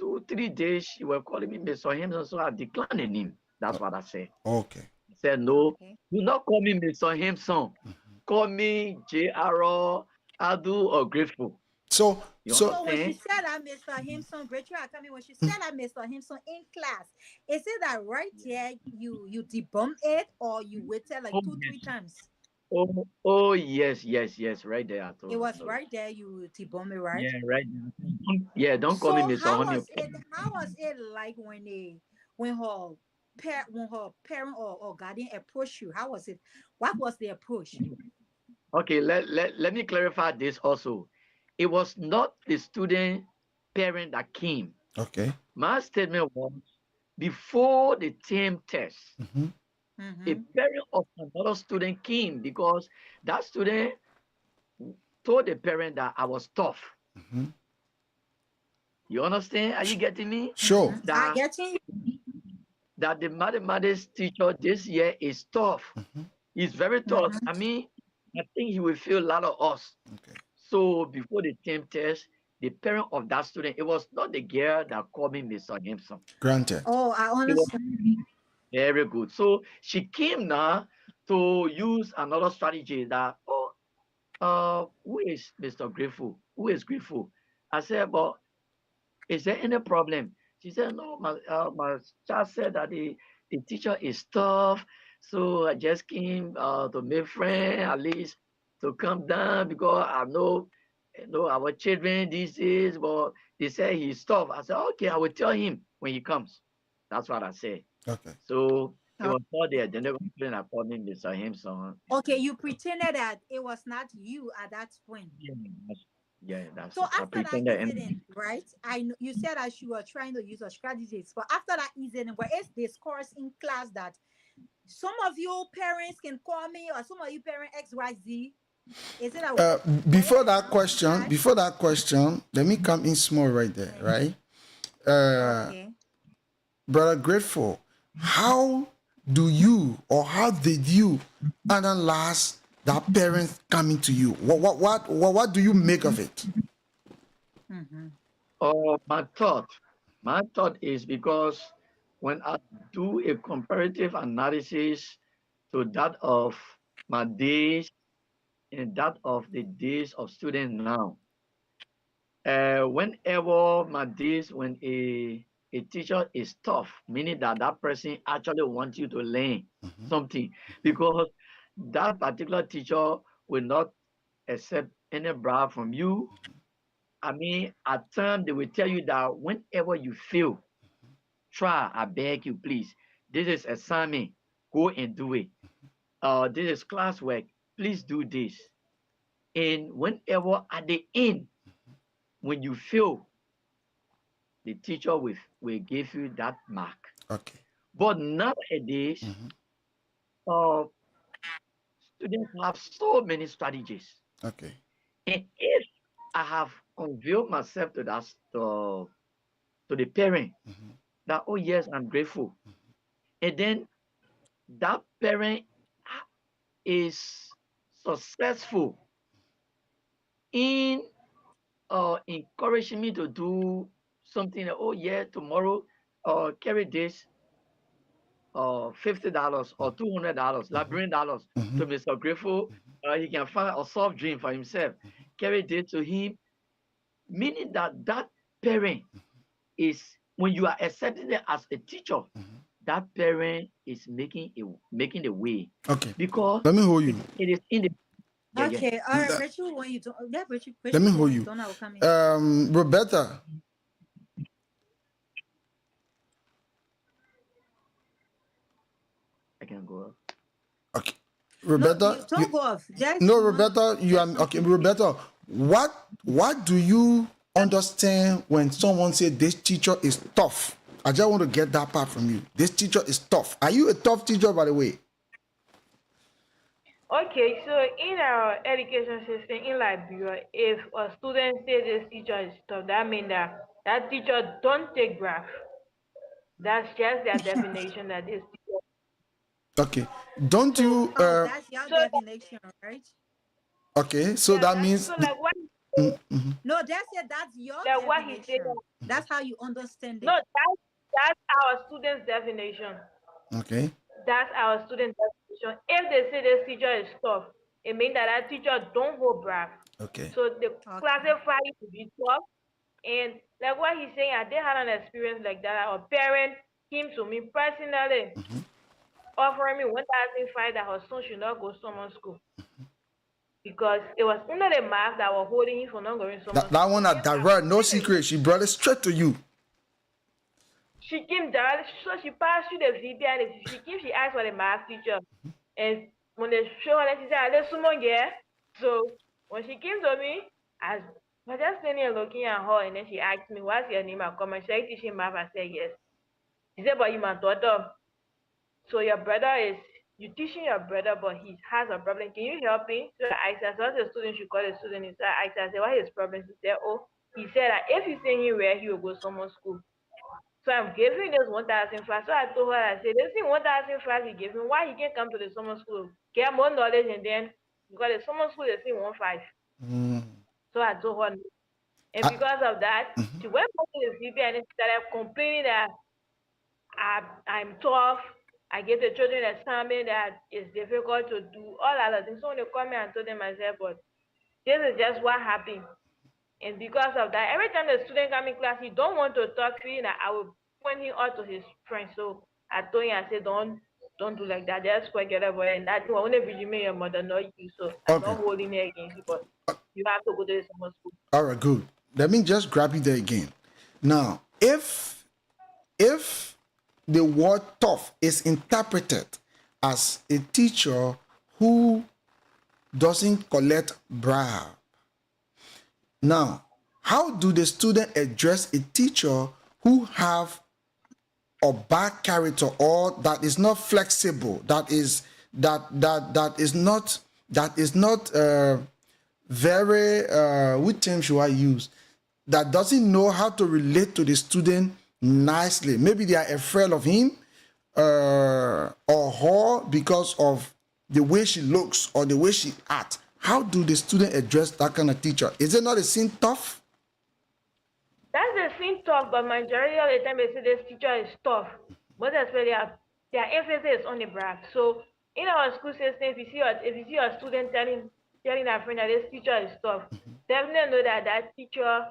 2-3 days she was calling me Mr. Himson, so I declined the name. That's what I said. Okay. I said, no, Okay. do not call me Mr. Himson. Call me J.R. Adu or Grateful. So So when she said that Mr. Himson, Rachel, I come in when she said that Mr. Himson in class, is it that right there you debump it or you waited like 2-3 times? Oh yes, right there. It was right there you debump it, right? Yeah, right there. Yeah, don't call me Mr. How Honey. was it like when her parent or guardian approached you? How was it? What was the approach? Okay, let me clarify this also. It was not the student parent that came. Okay. My statement was before the term test, a parent of another student came because that student told the parent that I was tough. You understand? Are you getting me? Sure. I getting you. That the mathematics teacher this year is tough. He's very tough. I mean, I think he will feel a lot of us. Okay. So before the term test, the parent of that student, it was not the girl that called me Mr. Gibson. Granted. Oh, I understand. Very good. So she came now to use another strategy that, who is Mr. Grateful? Who is Grateful? I said, but is there any problem? She said, no, my child said that the teacher is tough. So I just came to make friends, at least to come down because I know our children these days, but they say he's tough. I said, okay, I will tell him when he comes. That's what I said. Okay. So it was not there. They never I called him Mr. Himson. Okay, you pretended that it was not you at that point. Yeah, that's so after that incident, right? I know you said that you were trying to use a strategies, but after that incident, where it's discourse in class that some of your parents can call me or some of you parent XYZ. Is it before that question, let me come in small right there, right? Okay. Brother Grateful, how do you or how did you analyze that parent coming to you? What do you make of it? My thought is because when I do a comparative analysis to that of my days and that of the days of students now, whenever my days when a teacher is tough, meaning that that person actually wants you to learn something, because that particular teacher will not accept any bribe from you. I mean, at times they will tell you that whenever you fail, try, I beg you, please. This is assignment. Go and do it. This is classwork. Please do this. And whenever at the end, when you fail, the teacher will give you that mark. Okay. But nowadays, uh, students have so many strategies. Okay. And if I have unveiled myself to that to the parent that, oh yes, I'm grateful, and then that parent is successful in encouraging me to do something. Oh yeah, tomorrow, carry this $50 or $200, librarian dollars to Mr. Grateful. He can find a soft drink for himself. Carry this to him, meaning that that parent is, when you are accepting it as a teacher, that parent is making the way. Okay. Because let me hold you. it is in the Okay, all right, Rachel, when you don't, Rachel, Let me hold you. I will come in. Roberta. I can go up. Okay. Roberta. No, don't go off. No, Roberta, you are okay. Roberta, what do you understand when someone says this teacher is tough? I just want to get that part from you. This teacher is tough. Are you a tough teacher, by the way? Okay, so in our education system in Liberia, if a student says this teacher is tough, that means that teacher don't take graph. That's just their definition that this teacher. Okay. Don't you? That's your so definition, right? Okay. So that means. So like what? No, that's it. That's your Like what he said. definition. That's how you understand it. No, that's our student's definition. Okay. That's our student's definition. If they say this teacher is tough, it means that that teacher don't hold brav. Okay. So they classify it to be tough. And like what he's saying, I did have an experience like that. A parent came to me personally, offering me 1,005 that her son should not go summer school. Because it was under the math that were holding him for not going summer school. That one at direct, no secret. She brought it straight to you. She came directly, so she passed through the VBI, and she asked for the math teacher. And when they show her, she said, "There's someone here." So when she came to me, I was just standing and looking at her, and then she asked me, "What's your name?" I come and said, "Teaching math." I said, "Yes." She said, "But you my daughter. So your brother is, you teaching your brother, but he has a problem. Can you help me?" So I said, "So the student should call the student." So I said, "What is his problem?" She said, "Oh, he said that if you send him where he will go summer school." So I'm giving this 1,005. So I told her, I said, this thing 1,005 he gave me, why he can't come to the summer school? Get more knowledge, and then because the summer school they say 1,500. So I told her, and because of that, she went back to the CP and started complaining that I'm tough. I give the children assignment that it's difficult to do, all other things. So when they come here, I told them, I said, but this is just what happened. And because of that, every time the student come in class, he don't want to talk to you. That I will point him out to his friends. So I told him, I said, don't do like that. Just forget about it. And that one only be me, your mother, not you. So I'm not holding it against you, but you have to go to the summer school. All right, good. Let me just grab you there again. Now, if the word tough is interpreted as a teacher who doesn't collect bribe, now, how do the student address a teacher who have a bad character or that is not flexible, that is not very what term should I use? That doesn't know how to relate to the student nicely. Maybe they are afraid of him. or her because of the way she looks or the way she acts, how do the student address that kind of teacher? Is it not a sin tough? That's the same talk, but majority of the time they say this teacher is tough. Most especially their emphasis is on the brag. So in our school system, if you see your student telling their friend that this teacher is tough, definitely know that that teacher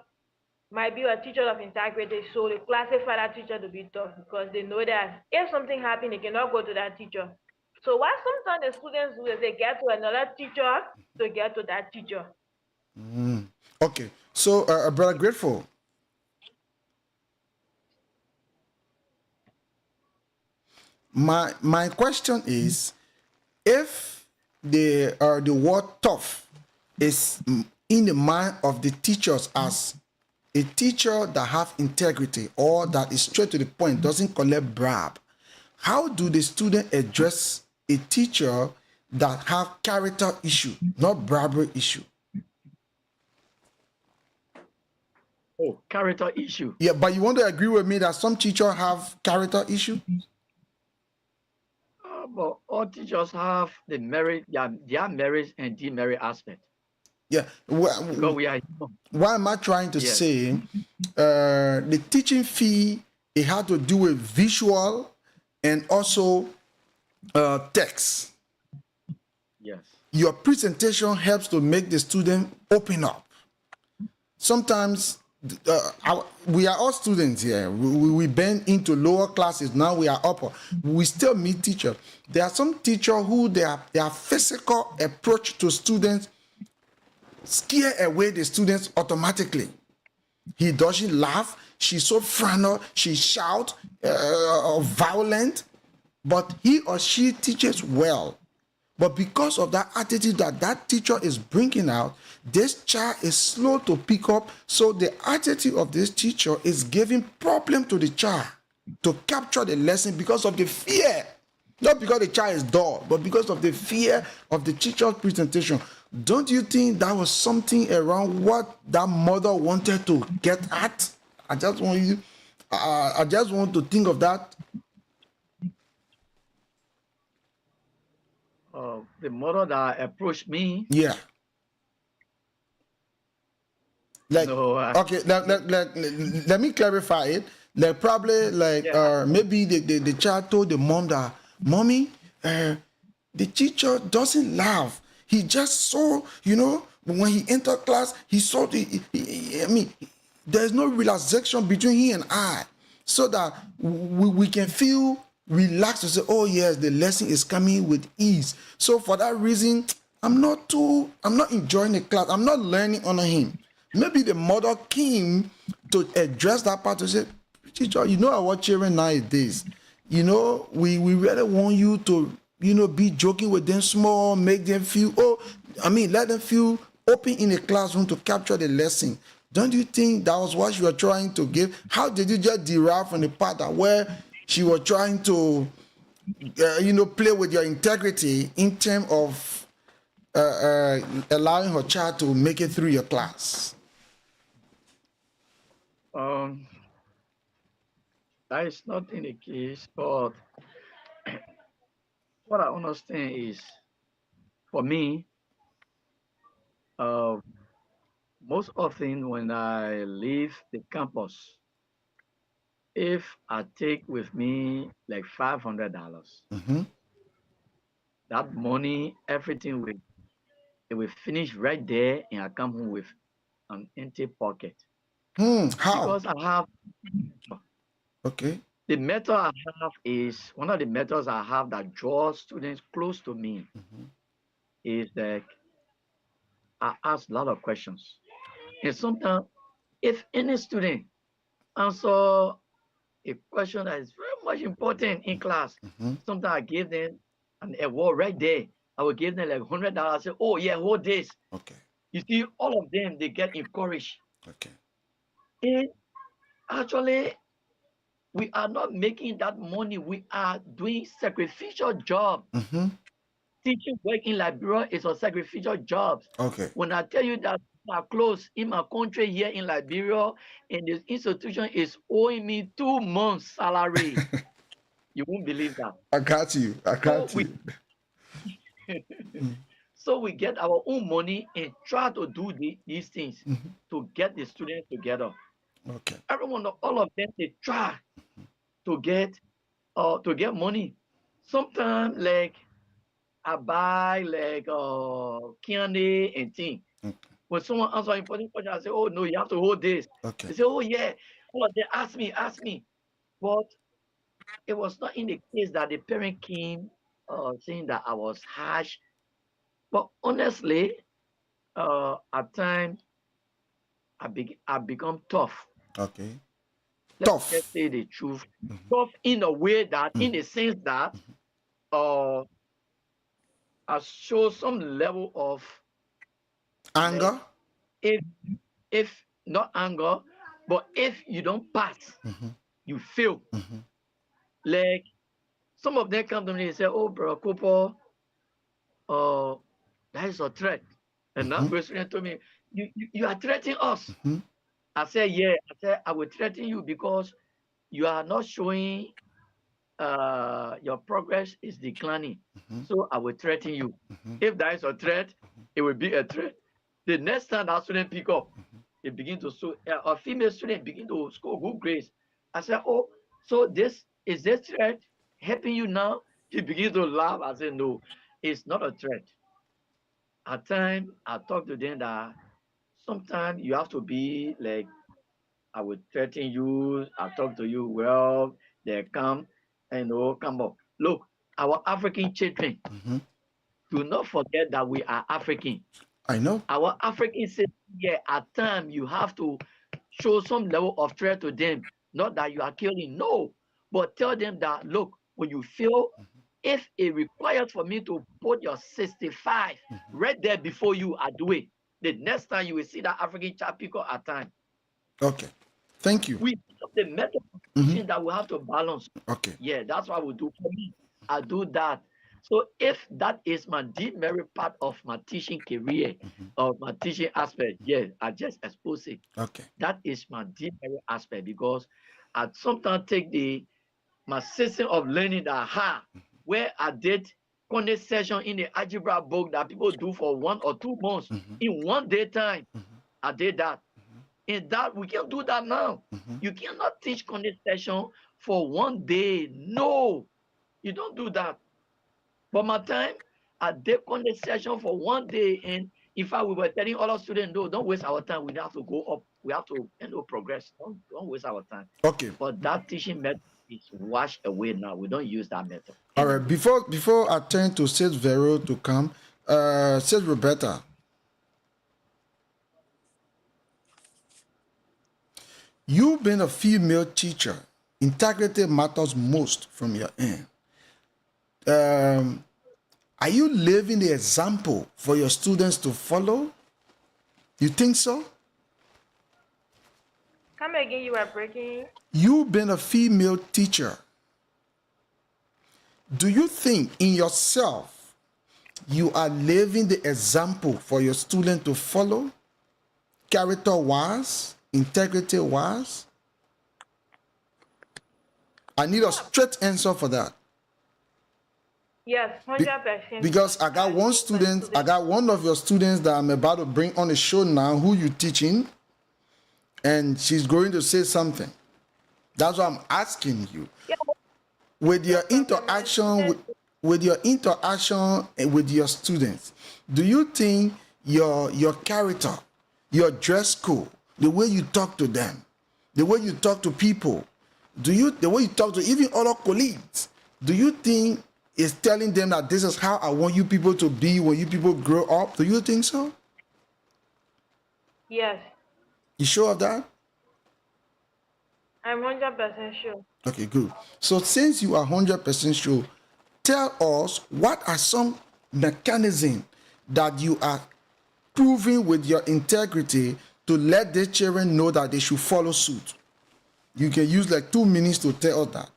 might be a teacher of integrity. So they classify that teacher to be tough because they know that if something happened, they cannot go to that teacher. So what sometimes the students do is they get to another teacher to get to that teacher. Okay, so Brother Grateful, my question is, if the word tough is in the mind of the teachers as a teacher that have integrity or that is straight to the point, doesn't collect brab, how do the student address a teacher that have character issue, not bribery issue? Oh, character issue. Yeah, but you want to agree with me that some teachers have character issue? But all teachers have the merit, their merits and demerit aspect. Yeah. Because we are human. What am I trying to Yes. say? The teaching fee, it had to do with visual and also text. Yes. Your presentation helps to make the student open up. Sometimes we are all students here. We bend into lower classes. Now we are upper. We still meet teachers. There are some teachers who their physical approach to students scare away the students automatically. He doesn't laugh. She's so frontal. She shout, violent, but he or she teaches well. But because of that attitude that teacher is bringing out, this child is slow to pick up. So the attitude of this teacher is giving problem to the child to capture the lesson because of the fear. Not because the child is dull, but because of the fear of the teacher's presentation. Don't you think that was something around what that mother wanted to get at? I just want to think of that. The mother that approached me, Yeah. Like, no, okay, let me clarify it. Like, probably, like, Yeah. maybe the child told the mom that, Mommy, the teacher doesn't laugh. He just saw, when he entered class, he saw there's no relaxation between he and I, so that we can feel relaxed to say, oh yes, the lesson is coming with ease. So for that reason, I'm not enjoying the class. I'm not learning under him. Maybe the mother came to address that part to say, teacher, our children nowadays, we really want you to, be joking with them small, make them feel, let them feel open in the classroom to capture the lesson. Don't you think that was what you were trying to give? How did you just derive from the part that where she was trying to, play with your integrity in terms of allowing her child to make it through your class? That is not in the case, but what I understand is, for me, uh, most often when I leave the campus, if I take with me like $500, that money, everything will finish right there, and I come home with an empty pocket. How? Because I have Okay. the method I have is one of the methods I have that draws students close to me is that I ask a lot of questions. And sometimes, if any student answer a question that is very much important in class, sometimes I give them an award right there. I will give them like $100. Say, oh yeah, hold this. Okay. You see, all of them, they get encouraged. Okay. And actually, we are not making that money. We are doing sacrificial job. Teaching work in Liberia is a sacrificial job. Okay. When I tell you that I close in my country here in Liberia, and this institution is owing me 2 months' salary. You won't believe that. I got you. I So got we you. Mm, so we get our own money and try to do these things mhm. to get the students together. Okay. Everyone, all of them, they try to get money. Sometimes like I buy like candy and thing. Okay. When someone answer an important question, I say, oh no, you have to hold this. Okay. They say, oh yeah. All of them ask me. But it was not in the case that the parent came saying that I was harsh. But honestly, at times I become tough. Okay. Let me just Tough. say the truth. Mhm, Tough in a way that, in mhm. the sense that, uh, I show some level of, like, Anger. if if not anger, but if you don't pass, Mhm, you fail. mhm, Like some of them come to me and say, "Oh, bro, Cooper, uh, that is a threat." And now mhm, president told me, "You are threatening us." mhm, I said, "Yeah." I said, "I will threaten you because you are not showing your progress is declining. mhm, So I will threaten you. mhm, If there is a threat, it will be a threat." The next time that student pick up, they begin to so a female student begin to score good grades. I said, "Oh, so this threat helping you now?" He begins to laugh. I said, "No, it's not a threat." At times, I talk to them that sometimes you have to be like, I will threaten you. I talk to you well. They come and come up. Look, our African children, mhm. do not forget that we are African. I know. Our African say, yeah, at times you have to show some level of threat to them. Not that you are killing, no, but tell them that, look, when you feel, if it requires for me to put your 65 Mhm. right there before you, I do it. The next time you will see that African child pick up at time. Okay. Thank you. We have the method of Mhm. teaching that we have to balance. Okay. Yeah, that's what we do. For me, I do that. So if that is my demerit part of my teaching career, Mhm. of my teaching aspect, yeah, I just expose it. Okay. That is my demerit aspect because I sometimes take my system of learning that where I did condensation in the algebra book that people do for 1 or 2 months Mhm, in one day time. mhm, I did that. In that, we can't do that now. mhm. You cannot teach condensation for one day. No, you don't do that. But my time, I did condensation for one day. And in fact, we were telling other students, no, don't waste our time. We have to go up. We have to progress. Don't waste our time. Okay. But that teaching method is washed away now. We don't use that method All right. anymore. Before I turn to Sid Vero to come, Sid Roberta, you being a female teacher, integrity matters most from your end. Um, are you living the example for your students to follow? You think so? Come again, you are breaking. You being a female teacher, do you think in yourself you are living the example for your student to follow, character wise, integrity wise? I need a straight answer for that. Yes, Be- 100%. because I got I one teach my student, I students. got one of your students that I'm about to bring on the show now, who you teaching, and she's going to say something. That's why I'm asking you. Yeah, With no your problem. My interaction students, with your interaction with your students, do you think your character, your dress code, the way you talk to them, the way you talk to people, the way you talk to even other colleagues, do you think is telling them that this is how I want you people to be when you people grow up? Do you think so? yes, You sure of that? I'm 100% sure. Okay, good. So since you are 100% sure, tell us what are some mechanisms that you are proving with your integrity to let the children know that they should follow suit. You can use like 2 minutes to tell us that.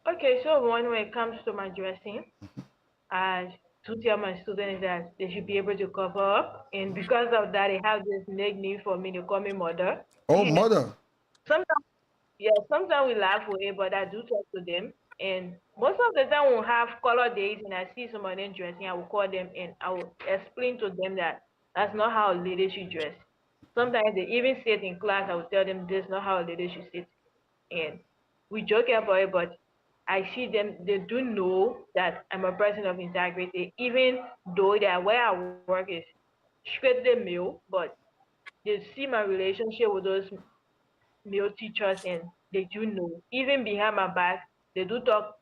Okay, so when it comes to my dressing, I to tell my students that they should be able to cover up, and because of that, they have this nickname for me. They call me mother. Oh, mother. Sometimes, yeah, sometimes we laugh with it, but I do talk to them. And most of the time we'll have color days and I see someone dressing, I will call them and I will explain to them that that's not how a lady should dress. Sometimes they even sit in class, I will tell them this is not how a lady should sit. And we joke about it, but I see them, they do know that I'm a person of integrity, even though that where I work is strictly male, but they see my relationship with those male teachers and they do know. Even behind my back, they do talk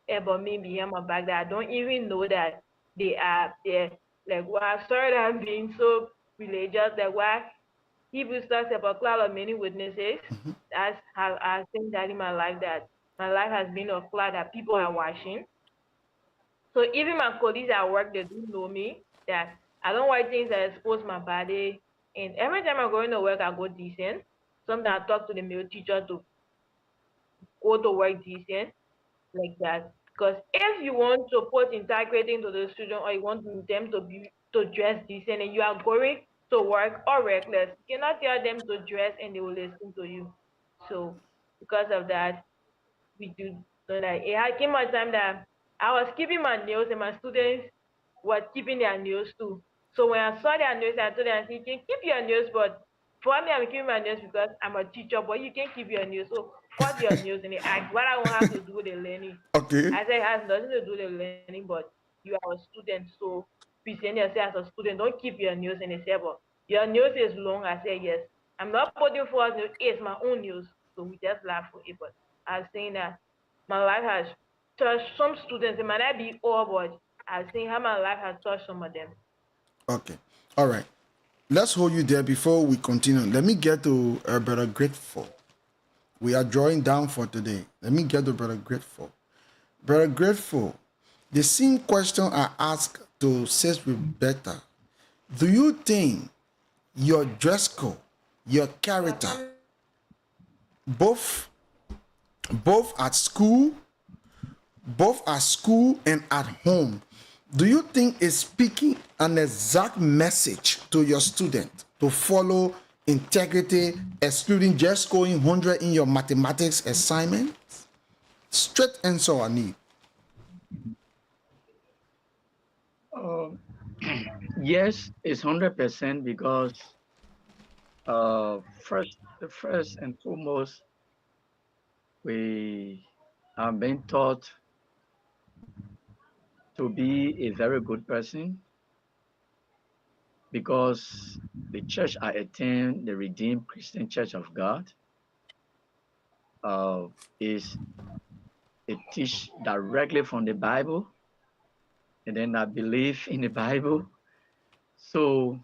about me behind my back that I don't even know that they are there. Like, wow, sorry that I'm being so religious. Like, why Hebrews talks about cloud of many witnesses. That's how I think that in my life that my life has been a cloud that people are watching. So even my colleagues at work, they do know me that I don't wear things that expose my body. And every time I go into work, I go decent. Sometimes I talk to the male teacher to go to work decent like that. Because if you want to put integrity into the student or you want them to dress decent and you are going to work or reckless, you cannot tell them to dress and they will listen to you. So because of that, we do so that it came a time that I was keeping my nails and my students were keeping their nails too. So when I saw their nails, I told them, I said, you can keep your nails, but for me, I'm keeping my nails because I'm a teacher, but you can keep your nails. So cut your nails and they asked what I don't have to do with the learning. Okay. I said it has nothing to do with the learning, but you are a student, so present yourself as a student. Don't keep your nails and they say, but your nails is long. I said yes. I'm not putting forth nails, it's my own nails. So we just laugh for it, but I was saying that my life has touched some students. It might not be all, but I've seen how my life has touched some of them. Okay. All right. Let's hold you there before we continue. Let me get to Brother Grateful. We are drawing down for today. Let me get to Brother Grateful. Brother Grateful, the same question I asked to Sis Rebecca. Do you think your dress code, your character, both at school, and at home, do you think is speaking an exact message to your student to follow integrity, excluding just scoring 100 in your mathematics assignment? Straight answer I need. Um, yes, it's 100% because first and foremost, we are being taught to be a very good person because the church I attend, the Redeemed Christian Church of God, uh, is it teach directly from the Bible, and then I believe in the Bible. So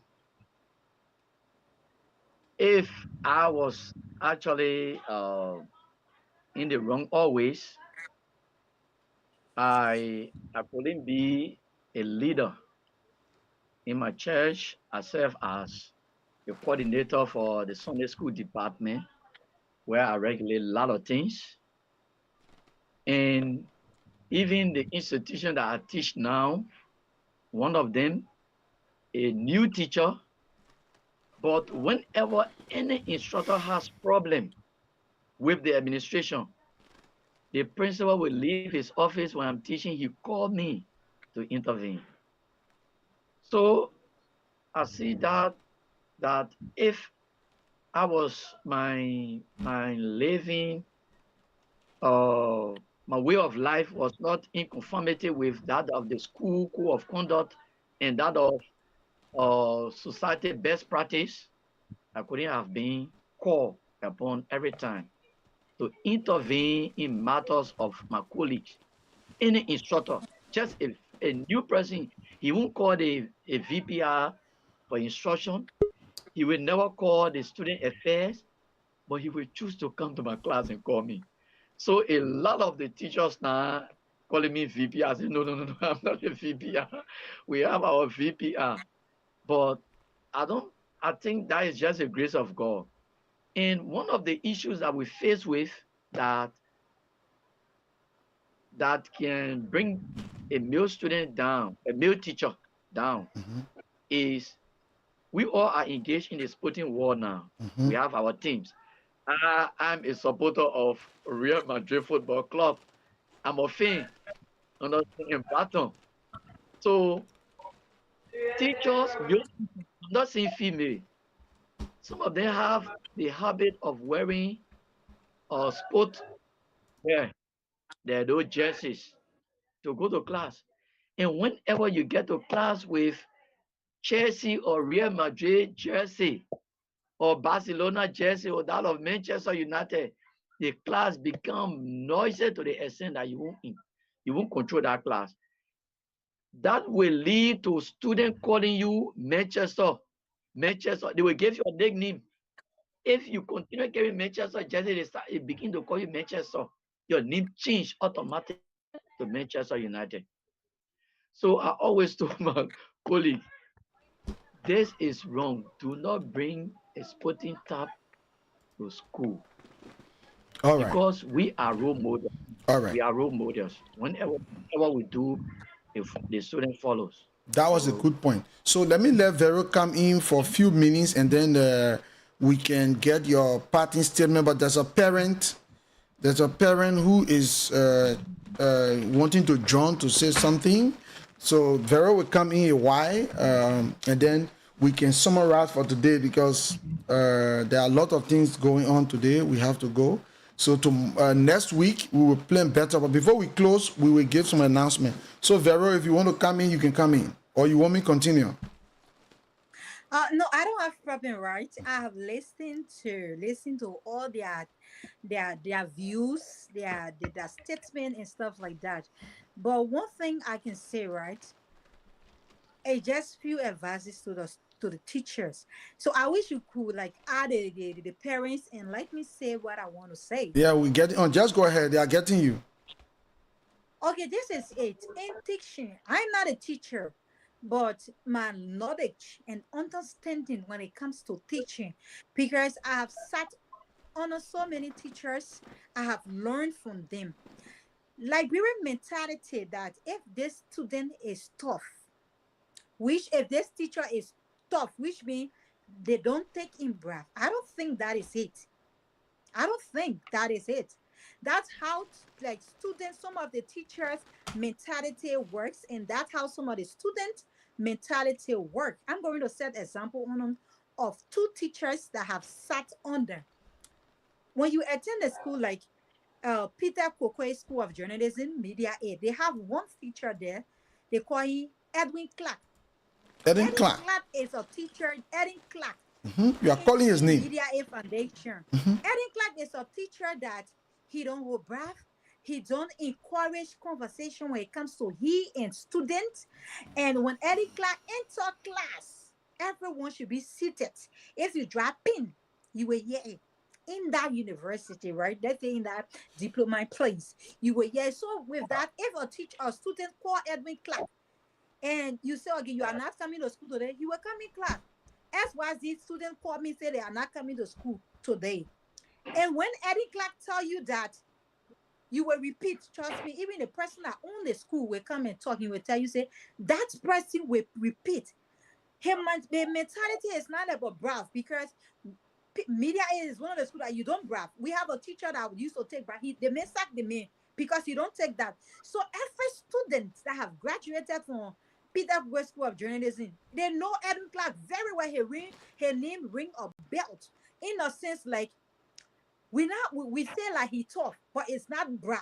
if I was actually in the wrong always, I couldn't be a leader in my church. I serve as a coordinator for the Sunday school department, where I regulate a lot of things. And even the institution that I teach now, one of them, a new teacher, but whenever any instructor has problem with the administration, the principal will leave his office when I'm teaching, he called me to intervene. So I see that if I was my living my way of life was not in conformity with that of the school code of conduct and that of society best practice, I couldn't have been called upon every time to intervene in matters of my colleagues. Any instructor, just a new person, he won't call a VPR for instruction. He will never call the student affairs, but he will choose to come to my class and call me. So a lot of the teachers now calling me VPR. I say, no, I'm not a VPR. We have our VPR. But I think that is just the grace of God. And one of the issues that we face with that can bring a male student down, a male teacher down, is we all are engaged in the sporting war now. We have our teams. I'm a supporter of Real Madrid Football Club. I'm a fan, in Baton. So teachers, I'm not saying female. Some of them have the habit of wearing sport wear, those jerseys to go to class. And whenever you get to class with Chelsea or Real Madrid jersey or Barcelona jersey or that of Manchester United, the class become noisy to the extent that you won't control that class. That will lead to students calling you Manchester. Manchester. They will give you a nickname. If you continue carrying Manchester jersey, they begin to call you Manchester. Your name change automatically to Manchester United. So I always told my colleague, this is wrong. Do not bring a sporting tap to school All right. because we are role models. All right. We are role models. Whenever we do, if the student follows. That was a So good point. So let me let Vero come in for a few minutes and then we can get your parting statement. But there's a parent who is wanting to join to say something. So Vero will come in a while and then we can summarize for today because there are a lot of things going on today. We have to go. So to next week we will plan better. But before we close, we will give some announcement. So Vero, if you want to come in, you can come in, or you want me to continue? No, I don't have problem, right? I have listened to all their views, their statement and stuff like that. But one thing I can say, right? I just few advices to the teachers. So I wish you could like add the parents and let me say what I want to say. Yeah, we get it on. Just go ahead. They are getting you. Okay, this is it. In teaching, I'm not a teacher, but my knowledge and understanding when it comes to teaching, because I have sat under so many teachers, I have learned from them. Liberian mentality that if this student is tough, which if this teacher is tough, which means they don't take in breath. I don't think that is it. I don't think that is it. That's how like students, some of the teachers' mentality works, and that's how some of the students' mentality work. I'm going to set example on of two teachers that have sat under. When you attend a school like Peter Kokwe School of Journalism, Media Aid, they have one teacher there. They call him Edwin Clark. Edwin Edwin Clark. Clark is a teacher. Edwin Clark. You are calling his name. Media Aid Foundation. Mhm. Edwin Clark is a teacher that he don't hold breath. He don't encourage conversation when it comes to he and students. And when Edwin Clark enter class, everyone should be seated. If you drop in, you will hear it. In that university, right? Let's say in that diploma place, you will hear. So with that, if a teacher or student call Edwin Clark and you say, okay, you are not coming to school today, you will come in class. XYZ student call me say they are not coming to school today. And when Eddie Clark tell you that, you will repeat, trust me, even the person that own the school will come and talk, he will tell you, say, that person will repeat. The mentality is not about breath because media is one of the schools that you don't breath. We have a teacher that used to take breath. They may sack the man because you don't take that. So every student that have graduated from Peter West School of Journalism, they know Edwin Clark very well. Her name ring a belt. In a sense, like we say like he tough, but it's not brave.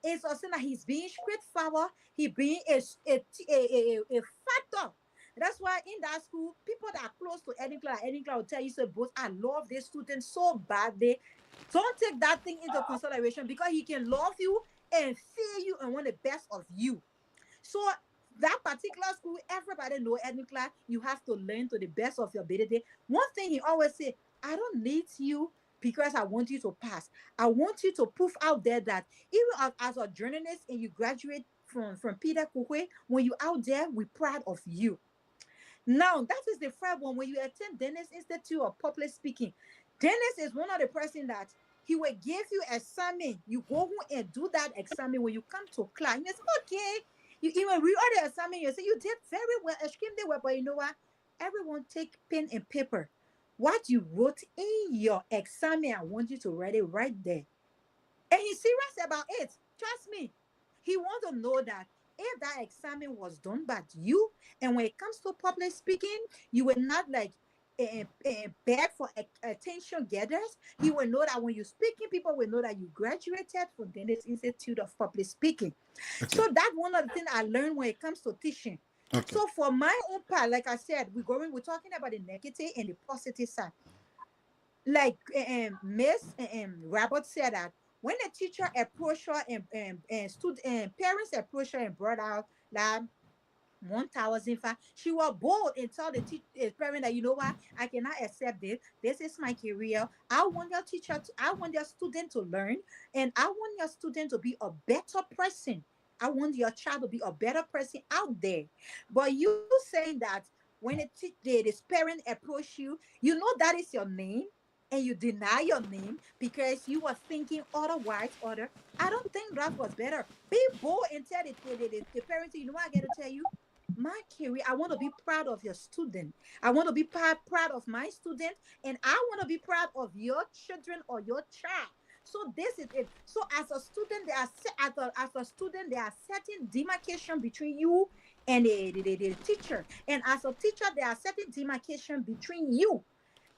It's also that he's being straightforward. He being a factor. That's why in that school, people that are close to Edinburgh will tell you, so both I love this student so badly. Don't take that thing into consideration because he can love you and fear you and want the best of you. So that particular school, everybody know Edinburgh, you have to learn to the best of your ability. One thing he always say, I don't need you because I want you to pass. I want you to prove out there that even as a journalist and you graduate from Peter Kukwe, when you out there, we're proud of you. Now, that is the first one. When you attend Dennis Institute of Public Speaking, Dennis is one of the person that he will give you assignment. You go home and do that assignment when you come to class. You say, okay. You even read all the assignment, you say, you did very well, extremely well, but you know what? Everyone take pen and paper. What you wrote in your exam, I want you to write it right there. And he's serious about it. Trust me. He wants to know that if that exam was done by you, and when it comes to public speaking, you will not like beg for attention getters. He will know that when you're speaking, people will know that you graduated from Dennis Institute of Public Speaking. Okay. So that's one of the things I learned when it comes to teaching. Okay. So for my own part, like I said, we're talking about the negative and the positive side. Like Miss Robert said that when the teacher approached her and student and parents approached her and brought out like 1,005, she was bold and told the parent that, you know what, I cannot accept this. This is my career. I want your I want your student to learn, and I want your student to be a better person. I want your child to be a better person out there. But you saying that when this parent approach you, you know that is your name, and you deny your name because you were thinking otherwise, other. I don't think that was better. Be bold and tell the parents, you know what, I got to tell you, my career, I want to be proud of your student. I want to be proud of my student, and I want to be proud of your children or your child. So this is it. So as a student, as a student, there are certain demarcation between you and the teacher. And as a teacher, there are certain demarcation between you.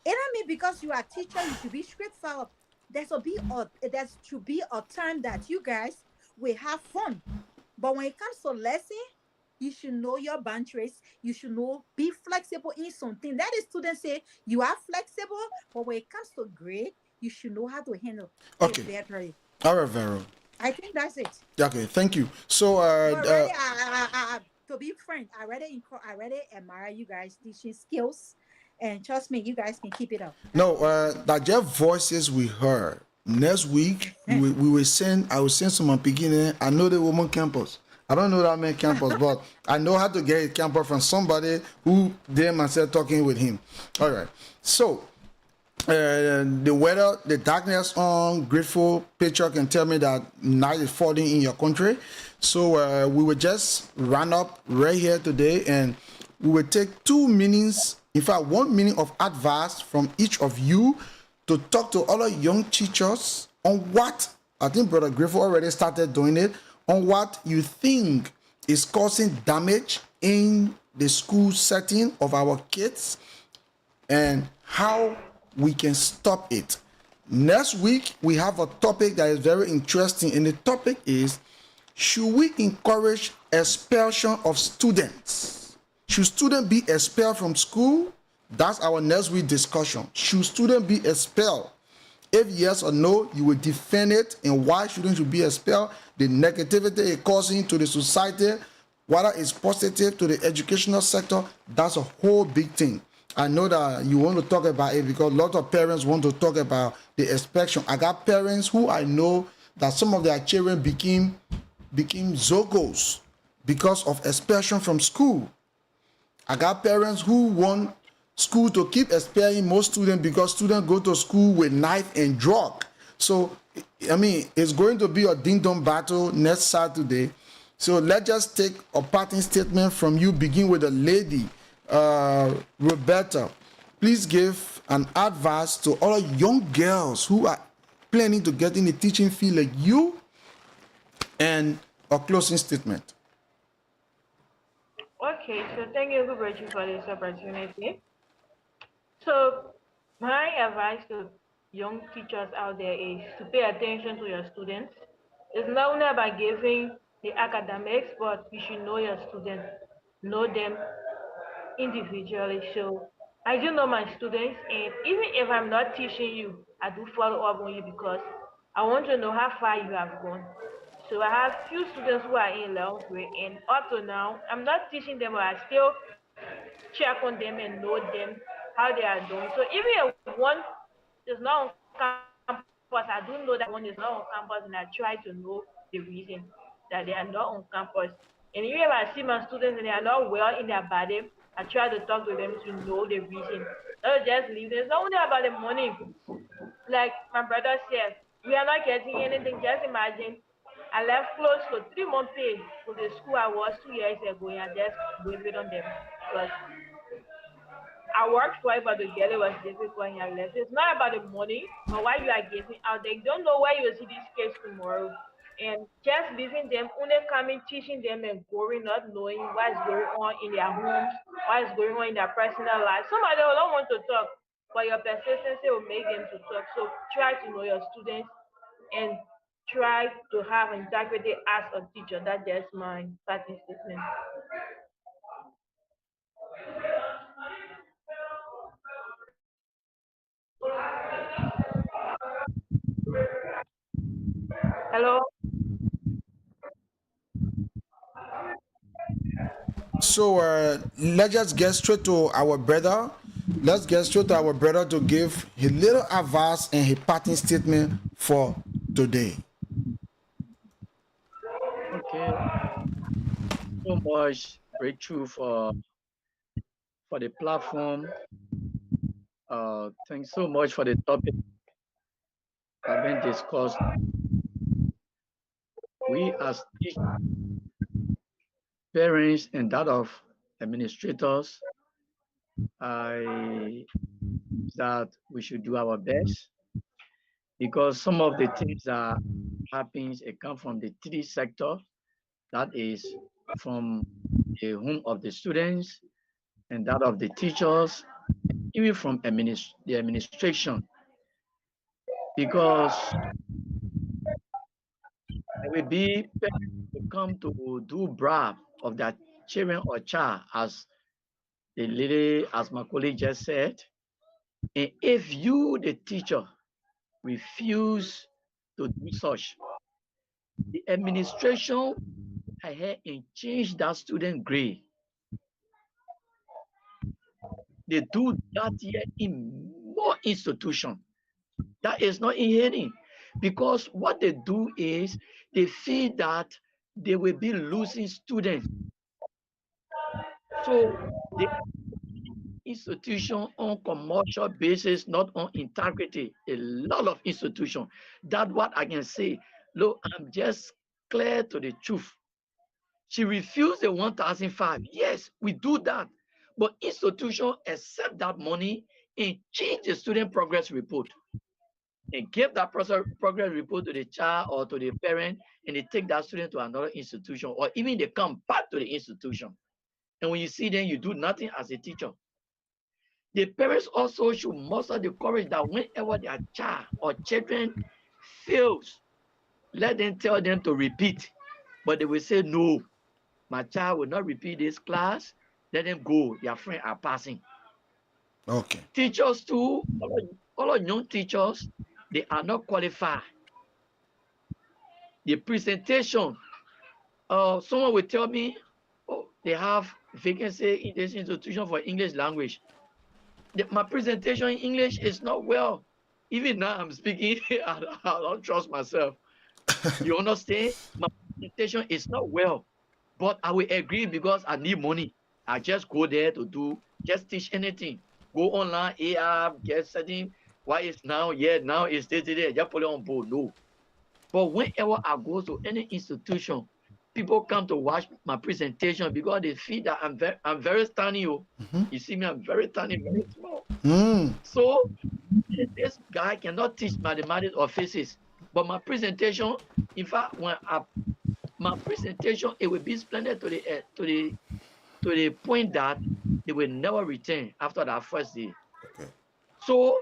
It don't mean because you are a teacher, you should be straightforward. There should be a time that you guys will have fun. But when it comes to lesson, you should know your boundaries. You should know, be flexible in something. That is, students say you are flexible, but when it comes to grade, you should know how to handle Okay. it better. All right, Vero. I think that's it. Okay, thank you. So, But really, to be frank, I really admire you guys teaching skills, and trust me, you guys can keep it up. no, that just voices we heard. Next week, we will send, I will send someone beginning. I know the woman campus. I don't know that many campus, but I know how to get a campus from somebody who they myself talking with him. All right. So, the weather, the darkness on grateful picture can tell me that night is falling in your country. So we will just run up right here today, and we will take 2 minutes, in fact 1 minute of advice from each of you to talk to other young teachers on what, I think Brother Grateful already started doing it, on what you think is causing damage in the school setting of our kids and how we can stop it. Next week, we have a topic that is very interesting, and the topic is, should we encourage expulsion of students? Should students be expelled from school? That's our next week discussion. Should students be expelled? If yes or no, you will defend it, and why shouldn't you be expelled? The negativity it causing to the society, whether it's positive to the educational sector, that's a whole big thing. I know that you want to talk about it because a lot of parents want to talk about the expulsion. I got parents who I know that some of their children became Zogos because of expulsion from school. I got parents who want school to keep expelling most students because students go to school with knife and drug. So, I mean, it's going to be a ding-dong battle next Saturday. So let's just take a parting statement from you, begin with the lady, Roberta. Please give an advice to all young girls who are planning to get in the teaching field like you, and a closing statement. Okay, so thank you, Gubrachi, for this opportunity. So my advice to young teachers out there is to pay attention to your students. It's not only about giving the academics, but you should know your students, know them individually. So I do know my students, and even if I'm not teaching you, I do follow up on you because I want to know how far you have gone. So I have few students who are in 11th grade, and up to now, I'm not teaching them, but I still check on them and know them how they are doing. So even if one is not on campus, I do know that one is not on campus, and I try to know the reason that they are not on campus. And even if I see my students and they are not well in their body, I try to talk to them to know the reason. Not just leave. It's not only about the money. Like my brother said, we are not getting anything. Just imagine, I left close to 3 months pay for the school I was 2 years ago, and I just wave it on them because I worked for it, but to get it was difficult in your life. It's not about the money or what you are giving out there. You don't know where you will see these kids tomorrow. And just leaving them, only coming, teaching them and going, not knowing what is going on in their homes, what is going on in their personal life. Some of them don't want to talk, but your persistency will make them to talk. So try to know your students and try to have integrity as a teacher. That's just my starting statement. Hello? So let's just get straight to our brother. Let's get straight to our brother to give his little advice and his parting statement for today. Okay, so much breakthrough for the platform. Thanks so much for the topic that been discussed. We as parents and that of administrators, I that we should do our best because some of the things that happens it come from the three sector, that is from the home of the students and that of the teachers, even from the administration, because there will be parents who come to do brab of their children or child, as the lady, as my colleague just said. And if you, the teacher, refuse to do such, the administration ahead and change that student grade. They do that here in more institutions. That is not inherent because what they do is they feel that they will be losing students. So the institution on commercial basis, not on integrity. A lot of institutions. That's what I can say. Look, I'm just clear to the truth. She refused the 1,005. Yes, we do that. But institution accept that money and change the student progress report and give that progress report to the child or to the parent, and they take that student to another institution, or even they come back to the institution. And when you see them, you do nothing as a teacher. The parents also should muster the courage that whenever their child or children fails, let them tell them to repeat. But they will say, no, my child will not repeat this class. Let them go. Their friends are passing. Okay. Teachers too, all of young teachers, they are not qualified. The presentation, someone will tell me, oh, they have vacancy in this institution for English language. My presentation in English is not well. Even now I'm speaking, I don't trust myself. You understand? My presentation is not well, but I will agree because I need money. I just go there to do, just teach anything. Go online, AR, get setting. Why is now? Yeah, now it's this, just put it on board. No. But whenever I go to any institution, people come to watch my presentation because they feel that I'm very tiny. You see me, I'm very tiny, very small. So this guy cannot teach mathematics or physics. But my presentation, in fact, my presentation, it will be splendid to the point that they will never return after that first day. Okay. So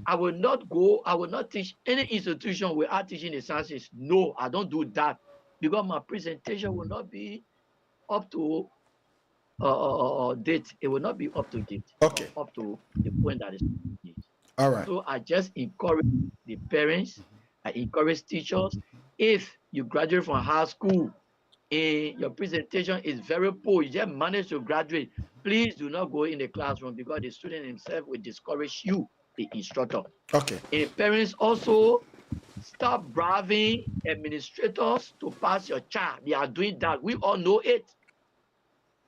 I will not teach any institution without teaching the sciences. No, I don't do that because my presentation will not be up to date. It will not be up to date. Okay. Up to the point that is needed. All right. So I just encourage the parents, I encourage teachers. If you graduate from high school and your presentation is very poor, you just manage to graduate, please do not go in the classroom because the student himself will discourage you, the instructor. Okay. And parents also stop bribing administrators to pass your child. They are doing that. We all know it.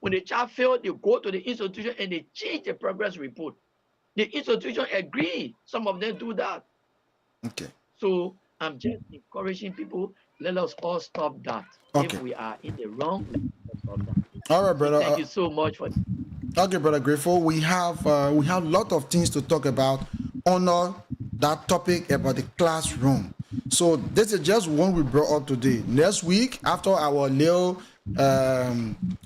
When the child fails, they go to the institution and they change the progress report. The institution agree. Some of them do that. Okay. So I'm just encouraging people, let us all stop that. Okay. If we are in the wrong, let's stop that. All right, brother. Thank you so much for Okay, Brother Grateful, we have a lot of things to talk about under that topic about the classroom. So this is just one we brought up today. Next week, after our little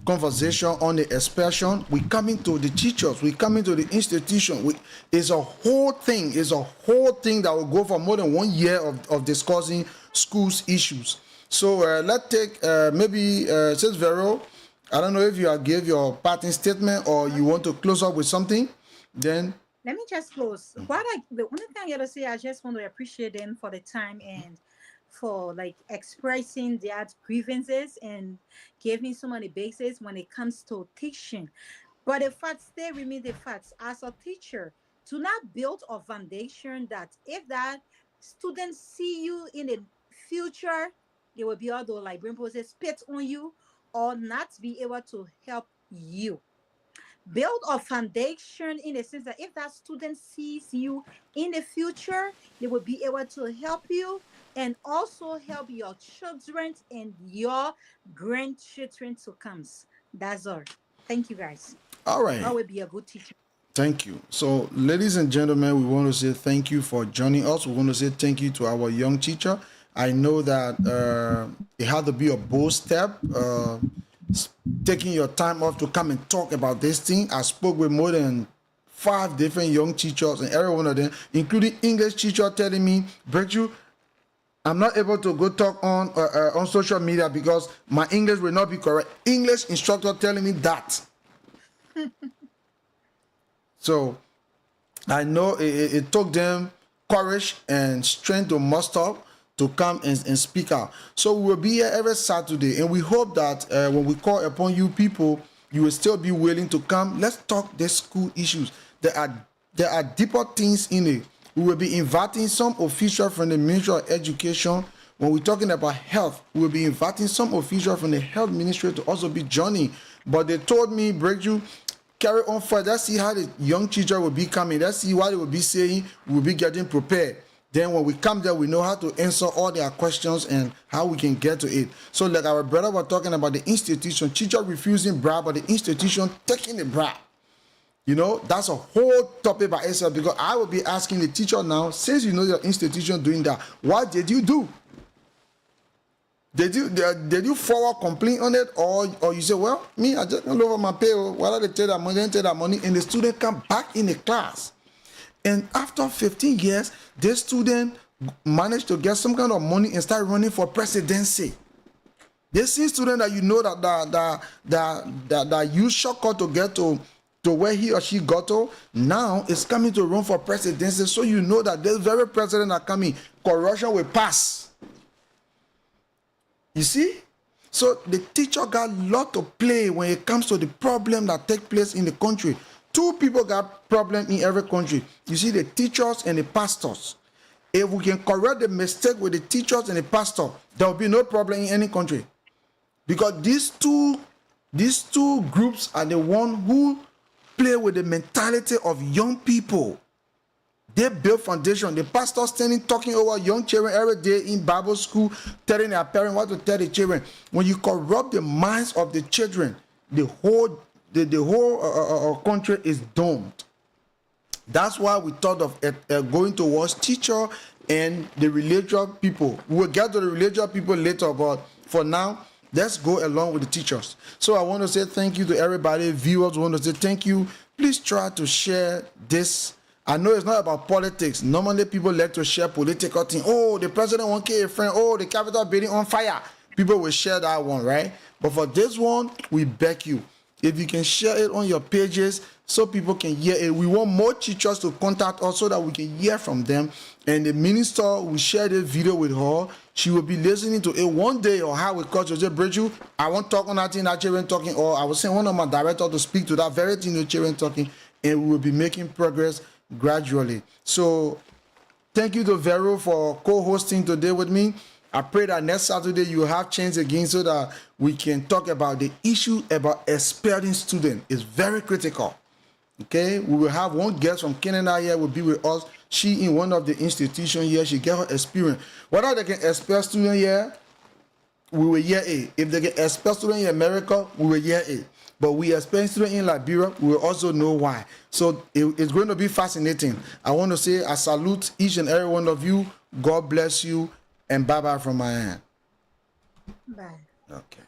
conversation on the expression, we coming to the teachers, we coming to the institution. It's a whole thing. It's a whole thing that will go for more than 1 year of discussing schools issues. So let's take maybe Sis Vero. I don't know if you gave your parting statement or you want to close up with something. Then Let me just close. The only thing I gotta say, I just want to appreciate them for the time and for like expressing their grievances and giving so many bases when it comes to teaching. But the facts stay with me. The facts as a teacher, do not build a foundation that if that students see you in the future, they will be able to like bring process spit on you or not be able to help you. Build a foundation in the sense that if that student sees you in the future, they will be able to help you and also help your children and your grandchildren to come. That's all. Thank you guys. all right. I will be a good teacher. Thank you. So, ladies and gentlemen, we want to say thank you for joining us. We want to say thank you to our young teacher. I know that it had to be a bold step, taking your time off to come and talk about this thing. I spoke with more than 5 different young teachers, and every one of them, including English teacher, telling me, Breakthrough, I'm not able to go talk on social media because my English will not be correct. English instructor telling me that. So I know it took them courage and strength to muster to come and speak out. So we will be here every Saturday, and we hope that when we call upon you people, you will still be willing to come. Let's talk the school issues. There are deeper things in it. We will be inviting some officials from the Ministry of Education. When we're talking about health, we will be inviting some officials from the Health Ministry to also be joining. But they told me, Breakthrough, carry on first. Let's see how the young teacher will be coming. Let's see what they will be saying. We'll be getting prepared. Then when we come there, we know how to answer all their questions and how we can get to it. So like our brother was talking about the institution, teacher refusing bribe, but the institution taking the bribe. You know, that's a whole topic by itself, because I will be asking the teacher now, since you know your institution doing that, what did you do? Did you forward complaint on it, or you say, well, me, I just don't over my pay, why they take that money, they take that money, and the student come back in the class. And after 15 years, this student managed to get some kind of money and start running for presidency. This student that you know that use shortcut to get to where he or she got to, now is coming to run for presidency. So you know that this very president that coming, corruption will pass. You see? So the teacher got a lot to play when it comes to the problem that take place in the country. 2 people got problem in every country. You see, the teachers and the pastors. If we can correct the mistake with the teachers and the pastor, there will be no problem in any country. Because these two groups are the one who play with the mentality of young people. They build foundation. The pastor standing talking over young children every day in Bible school, telling their parents what to tell the children. When you corrupt the minds of the children, the whole country is doomed. That's why we thought of going towards teacher and the religious people. We'll get to the religious people later, but for now, let's go along with the teachers. So I want to say thank you to everybody. Viewers want to say thank you. Please try to share this. I know it's not about politics. Normally people like to share political things. Oh, the president won't kill a friend. Oh, the Capitol building on fire. People will share that one, right? But for this one, we beg you, if you can share it on your pages so people can hear it. We want more teachers to contact us so that we can hear from them. And the minister will share this video with her. She will be listening to it one day, or how we call you say, Bridget, I won't talk on that thing that children talking, or I will send one of my directors to speak to that very thing the children talking, and we will be making progress gradually. So thank you to Vero for co-hosting today with me. I pray that next Saturday you will have chance again so that we can talk about the issue about expelling students. It's very critical. Okay, we will have one guest from Canada here will be with us. She in one of the institutions here. She get her experience. Whether they can expel students here, we will hear it. If they can expel students in America, we will hear it. but we experience students in Liberia, we will also know why. So it's going to be fascinating. I want to say I salute each and every one of you. God bless you, and bye-bye from my end. Bye. Okay.